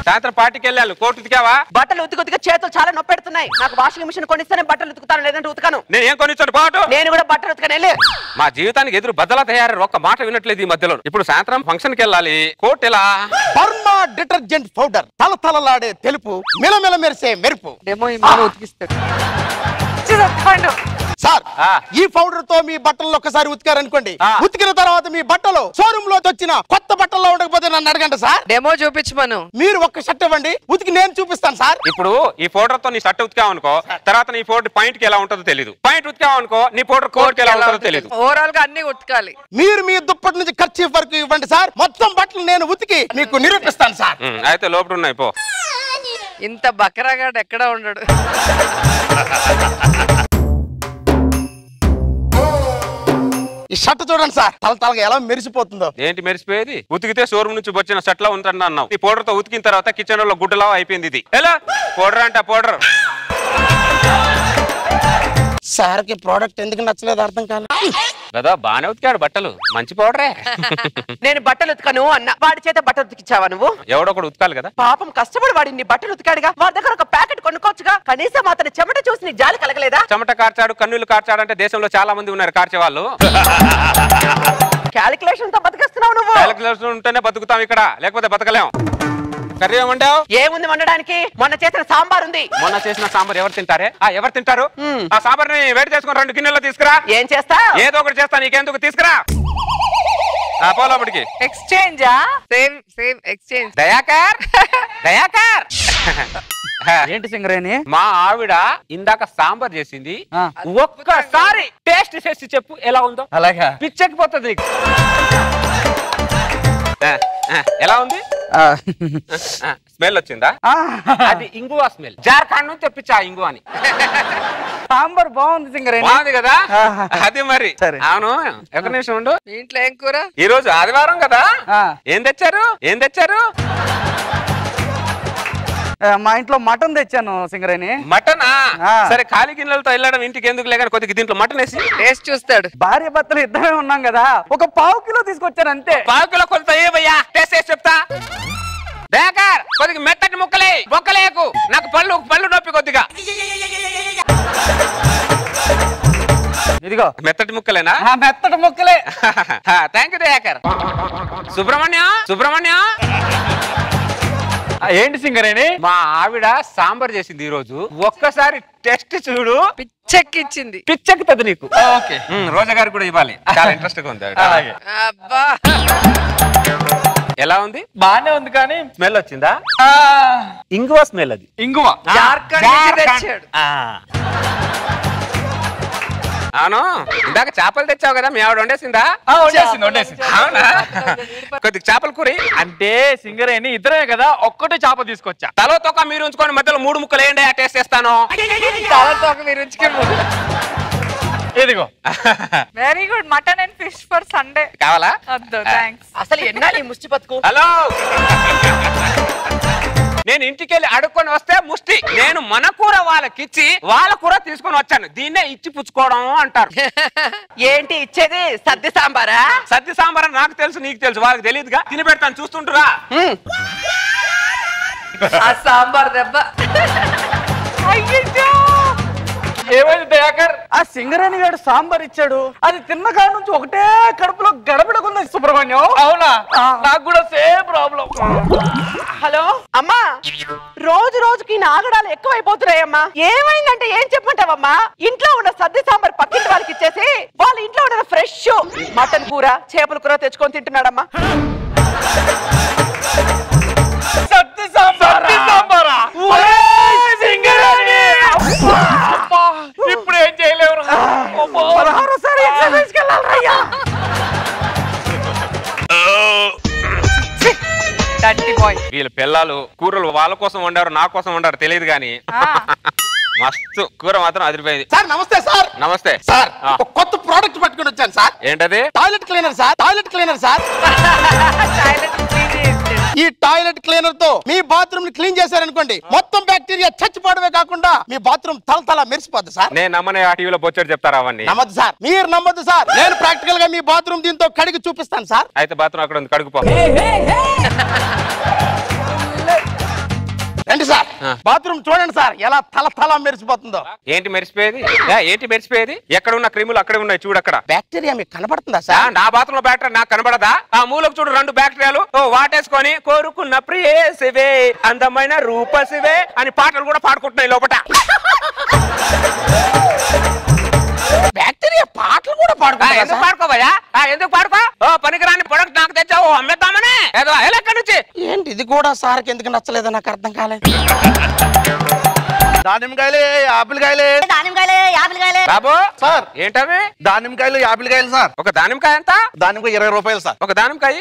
సాయంత్రం పార్టీకి వెళ్ళాలి, కోర్టు ఉతికావా? బట్టలు ఉతికి చేతులు చాలా నొప్పి పెడుతున్నాయి. నాకు వాషింగ్ మిషన్ కొనిస్తేనే బట్టలు ఉతుకుతాను, లేదంటే ఉతకను. నేను ఏం కొనిస్తాను పాటు? నేను కూడా బట్టలు ఉతకనే. మా జీవితానికి ఎదురు బద్దలా తయారు. ఒక్క మాట వినట్లేదు ఈ మధ్యలో. ఇప్పుడు సాయంత్రం ఫంక్షన్ కి వెళ్ళాలి, కోర్టు ఎలా? బర్మా డిటర్జెంట్ పౌడర్, తలతలలాడే తెలుపు, మిలమిల మెరిసే మెరుపు. ఉతికిస్తాడు సార్, ఈ పౌడర్ తో మీ బట్టలు ఒక్కసారి ఉతికారనుకోండి, ఉతికిన తర్వాత మీ బట్టలు షోరూమ్ లో వచ్చిన కొత్త బట్టల్లో ఉండకపోతే నన్ను అడగండి సార్. డెమో చూపించమను. మీరు ఒక్క షర్ట్ ఇవ్వండి, ఉతికి నేను చూపిస్తాను సార్. ఇప్పుడు ఈ పౌడర్ తో నీ షర్ట్ ఉతికావనుకో, తర్వాత నీ పౌడర్ పాయింట్ కి ఎలా ఉంటుందో తెలియదు. పాయింట్ ఉతికావనుకో, నీ పౌడర్ కోట్ కి ఎలా ఉంటుందో తెలియదు. ఓవరాల్ గా అన్ని ఉతకాలి. మీరు మీ దుప్పటి నుంచి ఖర్చు వరకు ఇవ్వండి సార్, మొత్తం బట్టలు నేను ఉతికి మీకు నిరూపిస్తాను సార్. అయితే లోపల ఉన్నాయి పో. ఇంత బకరాగాడు ఎక్కడ ఉండడు. ఈ షర్ట్ చూడండి సార్, తలతలగా ఎలా మెరిసిపోతుందో. ఏంటి మెరిసిపోయేది? ఉతికితే షోరూమ్ నుంచి వచ్చిన షర్ట్ లా ఉంటుంది అన్నావు. ఈ పౌడర్ తో ఉతికిన తర్వాత కిచెన్ లో గుడ్డలా అయిపోయింది ఇది. ఎలా పౌడర్ అంటే పౌడర్. సార్ కి ప్రోడక్ట్ ఎందుకు నచ్చలేదు అర్థం కాదు కదా. బానే ఉతికాడు బట్టలు, మంచి పౌడరే. నేను బట్టలు ఉతకను అన్న, వాడి చేత బట్టలు ఉతికిచ్చావా నువ్వు? ఎవడొకడు ఉతకాలి కదా. పాపం కష్టపడి వాడిని బట్టలు ఉతికాడుగా, వాడి దగ్గర ఒక ప్యాకెట్ కొనుక్కోవచ్చుగా. కనీసం అతని చెమట చూసి నీకు జాలి కలగలేదా? చెమట కార్చాడు, కన్నులు కార్చాడు అంటే దేశంలో చాలా మంది ఉన్నారు కార్చే వాళ్ళు. క్యాలిక్యులేషన్ తో బతికేస్తున్నావు నువ్వు. క్యాలిక్యులేషన్ ఉంటేనే బతుకుతాం ఇక్కడ, లేకపోతే బతకలేం. కర్రీ ఏమంటావు? ఏముంది వండడానికి? మొన్న చేసిన సాంబార్ ఉంది. మొన్న చేసిన సాంబార్ ఎవరు తింటారే? ఎవరు తింటారు? ఆ సాంబార్ ని వేడి చేసుకుని 2 గిన్నెల్లో తీసుకురా. ఏం చేస్తా? ఏదో ఒకటి చేస్తా, నీకెందుకు? తీసుకురా. పోలోపటికి. ఎక్స్చేంజా? Same same exchange. Dayakar Dayakar. ఏంటి సింగరేణి? మా ఆవిడ ఇందాక సాంబార్ చేసింది, ఒక్కసారి టేస్ట్ చేసి చెప్పు ఎలా ఉందో. అలాగా? పిచ్చెక్కిపోతుంది నీకు. ఎలా ఉంది? స్మెల్ వచ్చిందా? అది ఇంగువా స్మెల్. జార్ఖండ్ నుంచి తెప్పించా ఇంగువాని. సాంబార్ బాగుంది సింగరేణి. బాగుంది కదా? అది మరి. అవును, ఒక నిమిషం ఉండు. ఇంట్లో ఏం కూర? ఈ రోజు ఆదివారం కదా. ఏం తెచ్చారు? ఏం తెచ్చారు? మా ఇంట్లో మటన్ తెచ్చాను సింగరేణి. మటనా? సరే, ఖాళీ గిన్నెలతో వెళ్ళడం ఇంటికి ఎందుకు లేక కొద్దిగా దీంట్లో మటన్ వేసి టేస్ట్ చూస్తాడు. భార్య భర్తలు ఇద్దరే ఉన్నాం కదా, ఒక 1/2 కిలో తీసుకొచ్చాను అంతే. 1/2 కిలో కొంత ఏవయ్యా, టేస్ట్ చేసి చెప్తా. దయాకర్, కొద్దిగా మెత్తటి ముక్కలే, బొక్కలేకు. నాకు పళ్ళు నొప్పి కొద్దిగా. ఇదిగో మెత్తటి ముక్కలేనా? మెత్తటి ముక్కలే. Thank you Dayakar. సుబ్రహ్మణ్యం ఏంటి సింగరేణి? మా ఆవిడ సాంబార్ చేసింది ఈ రోజు. ఒక్కసారి టెస్ట్ చూడు. పిచ్చెక్కిచ్చింది. పిచ్చెక్కుతుంది నీకు. ఓకే, రోజా గారికి కూడా ఇవ్వాలి. చాలా ఇంట్రెస్ట్ గా ఉంది. అబ్బా ఎలా ఉంది? బానే ఉంది కానీ స్మెల్ వచ్చిందా? ఇంగువ స్మెల్. అది ఇంగువ జార్ఖండ్ నుంచి తెచ్చాడు. అవును, ఇందాక చేపలు తెచ్చావు కదా, మీ ఆవిడ వండేసిందా? వండేసింది. అవునా? కొద్దిగా చేపల కూర. అంటే సింగరేణి ఇద్దరే కదా, ఒక్కటే చేప తీసుకొచ్చా. తలో తోక మీరు ఉంచుకొని మధ్యలో 3 ముక్కలు వేయండి, టేస్ట్ చేస్తాను. తలతోక మీరు ఉంచుకొని ఇదిగో. Very good. Mutton and fish for Sunday కావాలా? వద్దు థాంక్స్. అసలు ఎన్నాలి ముష్టి బతుకు. హలో, నేను ఇంటికి వెళ్ళి అడుక్కొని వస్తే ముష్టి. నేను మన కూర వాళ్ళకిచ్చి వాళ్ళ కూర తీసుకొని వచ్చాను. దీన్నే ఇచ్చి పుచ్చుకోవడం అంటారు. ఏంటి ఇచ్చేది? సద్ది సాంబారా? సద్ది సాంబార్ నాకు తెలుసు, నీకు తెలుసు, వాళ్ళకి తెలియదుగా. తిని పెడతాను, చూస్తుంటురా. ఆ సాంబార్ దెబ్బ. ఏమైంది దయాకర్? ఆ సింగరేణి గారు సాంబార్ ఇచ్చాడు, అది తిన్న కాడ నుంచి ఒకటే కడుపులో గడబడకుంది సుబ్రహ్మణ్యం. అవునా? నాకు కూడా సేమ్ ప్రాబ్లం. హలో అమ్మా, రోజు రోజుకి నాగడాలు ఎక్కువైపోతున్నాయమ్మా. ఏమైందంటే ఏం చెప్పంటావమ్మా? ఇంట్లో ఉన్న సద్ది సాంబార్ పక్కింటి వాళ్ళకి ఇచ్చేసి వాళ్ళ ఇంట్లో ఉన్న ఫ్రెష్ మటన్ కూర, చేపల కూర తెచ్చుకొని తింటున్నాడమ్మా. సద్ది సాంబారా? ఇప్పుడు ఏం చేయలేవు. వీళ్ళ పిల్లలు కూరలు వాళ్ళ కోసం వండారు, నా కోసం వండారు తెలియదు గాని మస్తు కూర మాత్రం అదిరిపోయింది. సార్ నమస్తే. సార్ నమస్తే సార్. ఒక కొత్త ప్రోడక్ట్ పట్టుకొని వచ్చాను సార్. ఏంటది? Toilet cleaner sir. Toilet cleaner sir. ఈ టాయిలెట్ క్లీనర్ తో మీ బాత్రూమ్ ని క్లీన్ చేశారనుకోండి, మొత్తం బ్యాక్టీరియా చచ్చిపోవడమే కాకుండా మీ బాత్రూమ్ తల మెరిసిపోద్ది సార్. నేను నమ్మనే ఆ టీవీలో బొచ్చాడు చెప్తారా అవన్నీ? నమ్మద్దు సార్, మీరు నమ్మద్దు సార్. నేను ప్రాక్టికల్ గా మీ బాత్రూమ్ దీంతో కడిగి చూపిస్తాను సార్. అయితే బాత్రూమ్ అక్కడ ఉంది, కడుగుపో. రండి సార్, బాత్రూమ్ చూడండి సార్, ఎలా తల మెరిసిపోతుందో. ఏంటి మెరిసిపోయేది? ఏంటి మెరిసిపోయేది? ఎక్కడ ఉన్న క్రిములు అక్కడే ఉన్నాయి, చూడు. అక్కడ బ్యాక్టీరియా మీకు కనబడుతుందా సార్? నా బాత్రూమ్ లో బ్యాక్టీరియా నాకు కనబడదా? ఆ మూలకు చూడు, 2 బ్యాక్టీరియాలు వాటేసుకొని కోరుకున్న ప్రియేసివే అందమైన రూపసివే అని పాటలు కూడా పాడుకుంటున్నాయి లోపట. బ్యాక్టీరియా పాటలు కూడా పాడుకుంటా. ఎందుకు పాడుకోవయ్యా? ఎందుకు పాడుకో? పనికిరాని ప్రొడక్ట్ నాకు తెచ్చావు, అమ్మేద్దామని. ఎక్కడి నుంచి? ఏంటి ఇది కూడా సార్కి ఎందుకు నచ్చలేదో నాకు అర్థం కాలేదు. దానిమ్మకాయలే, యాపిల్కాయలే. బాబు సార్ ఏంటవి? దానిమ్మకాయలు, యాపిల్కాయలు సార్. ఒక దానిమ్మకాయ ఎంత? దానిమ్మకాయ 20 రూపాయలు సార్. ఒక దానిమ్మకాయ.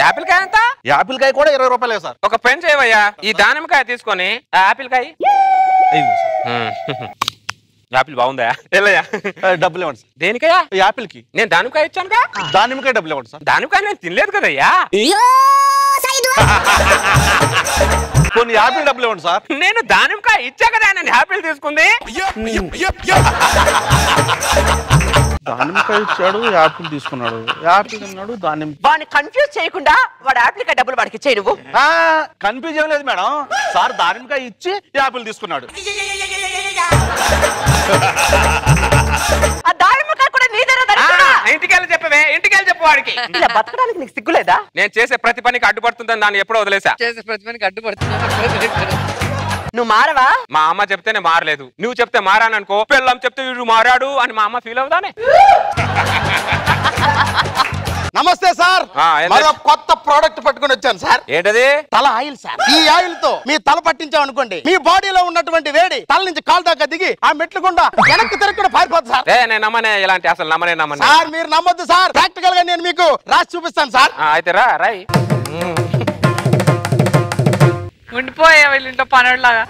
యాపిల్కాయ ఎంత? యాపిల్కాయ కూడా 20 రూపాయలే సార్. ఒక పెన్ చేయవయ్యా. ఈ దానిమ్మకాయ తీసుకొని యాపిల్కాయ. యాపిల్ బాగుందా? వెళ్ళయ్యా, డబ్బులు ఇవ్వండి సార్. దేనికయ్యా? యాపిల్ కి. నేను దానిమ్మకాయ ఇచ్చానుగా. దానిమ్మకాయ డబ్బులు ఇవ్వండి సార్. దానిమ్మకాయ నేను తినలేదు కదయ్యా. కొన్ని యాపిల్ డబ్బులు ఇవ్వండి సార్. నేను దానిమ్మకాయ ఇచ్చా కదా, నేను యాపిల్ తీసుకుంది. దానిమ్మకాయ ఇచ్చాడు, యాపిల్ తీసుకున్నాడు, యాపిల్ తిన్నాడు, దానిమ్మ. వాడిని కన్ఫ్యూజ్ చేయకుండా వాడు యాపిల్కాయ డబ్బులు వాడికి ఇచ్చేయి నువ్వు. కన్ఫ్యూజ్ ఏం లేదు మేడం. సార్ దానిమ్మకాయ ఇచ్చి యాపిల్ తీసుకున్నాడు. ఆ దానిమ్మకాయ కూడా నీదేనా? ఇంటికెళ్ళి చెప్పవే, ఇంటికెళ్ళి చెప్పు వాడికి. ఇలా బతకడానికి నీకు సిగ్గులేదా? నేను చేసే ప్రతి పనికి అడ్డుపడుతుందని దాన్ని ఎప్పుడో వదిలేసా. చేసే ప్రతి పనికి అడ్డుపడుతున్నా. నువ్వు మారవా? మా అమ్మ చెప్తేనే మారలేదు, నువ్వు చెప్తే మారాననుకో, పిల్లం చెప్తే వీడు మారాడు అని మా అమ్మ ఫీల్ అవుతానే. నమస్తే సార్, మరో కొత్త ప్రోడక్ట్ పట్టుకొని వచ్చాను సార్. ఏంటది? తల ఆయిల్ సార్. ఈ ఆయిల్ తో మీ తల పట్టించాం అనుకోండి, మీ బాడీలో ఉన్నటువంటి వేడి తల నుంచి కాలు దాకా దిగి ఆ మెట్లు గుండా వెనక్కి తిరగకుండా పారిపోతుంది సార్. నేను నమ్మనే, ఇలాంటి అసలు నమ్మనే సార్. మీరు నమ్మొద్దు సార్, ప్రాక్టికల్ గా నేను మీకు రాసి చూపిస్తాను సార్. అయితే రాయ్. ఉండిపోయా వీళ్ళింట్లో పనులాగా.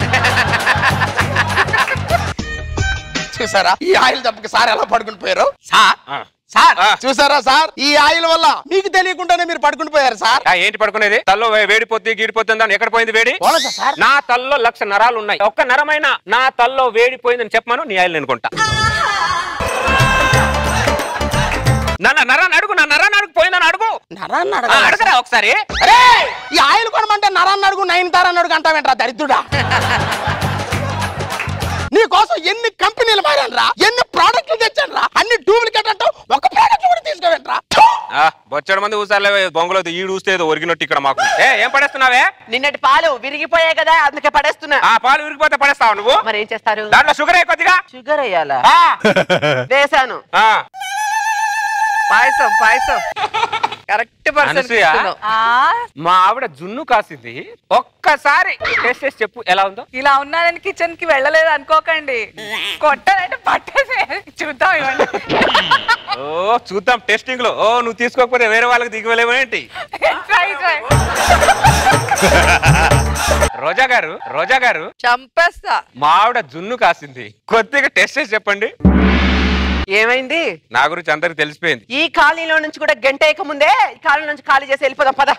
చూసారా ఈ ఆయిల్ దెబ్బకి సార్ ఎలా పడుకుని పోయారు? సార్ చూసారా సార్, ఈ ఆయిల్ వల్ల మీకు తెలియకుండానే మీరు పడుకుని పోయారు సార్. ఏంటి పడుకునేది? తల్లో వేడిపోద్ది గీడిపోతుంది. ఎక్కడ పోయింది వేడి? నా తల్లో 1,00,000 నరాలు ఉన్నాయి. ఒక్క నరమైన నా తల్లో వేడిపోయిందని చెప్పమను, నీ ఆయిల్ అనుకుంటా. నరాన్ని అడుగు, నా నరాన్ని అడుగు, పోయిందని అడుగు. అడగరా ఒకసారి. ఈ ఆయిల్ కొనమంటే నరాన్ని అడుగు, 9 తారాన్ని అడుగు అంటావేంట్రా దరిద్రుడా? నీ కోసం ఎన్ని కంపెనీలు మారాను రా, ఎన్ని ప్రోడక్ట్లు తెచ్చాను రా, అన్ని డూప్లికేట్ అంటావు, ఒక ప్రోడక్ట్ కూడా తీసుకోవేంట్రా? బొచ్చడు బొచ్చడి మంది ఊసాలే బొంగులో ఈడు ఊస్తే ఏదో ఒరిగినట్టు ఇక్కడ మాకు ఏం పడేస్తున్నావే నిన్నటి పాలు విరిగిపోయాయి కదా అందుకే పడేస్తున్నా. ఆ పాలు విరిగిపోతే పడేస్తావు నువ్వు? మరి ఏం చేస్తారు? దాంట్లో షుగర్ కొద్దిగా. షుగర్ వేయాలా? వేసాను. పాయసం పాయసం కరెక్ట్ అనసూయ, మా ఆవిడ జున్ను కాసింది, ఒక్కసారి టేస్ట్ చేసి చెప్పు ఎలా ఉందో. ఇలా ఉన్నానని కిచెన్ కి వెళ్ళలేదు అనుకోకండి, కొట్టాలంటే పట్టేసి చూద్దాం. ఇవ్వండి. ఓ చూద్దాం టెస్టింగ్ లో. ఓ నువ్వు తీసుకోకపోతే వేరే వాళ్ళకి దిగివలేమేంటి? రోజా గారు చంపేస్తా. మా ఆవిడ జున్ను కాసింది, కొద్దిగా టెస్ట్ చేసి చెప్పండి. ఏమైంది? నా గురించి అందరికి తెలిసిపోయింది. ఈ ఖాళీలో నుంచి కూడా గంట ముందే ఈ ఖాళీ నుంచి ఖాళీ చేసి వెళ్ళిపోదాం పద.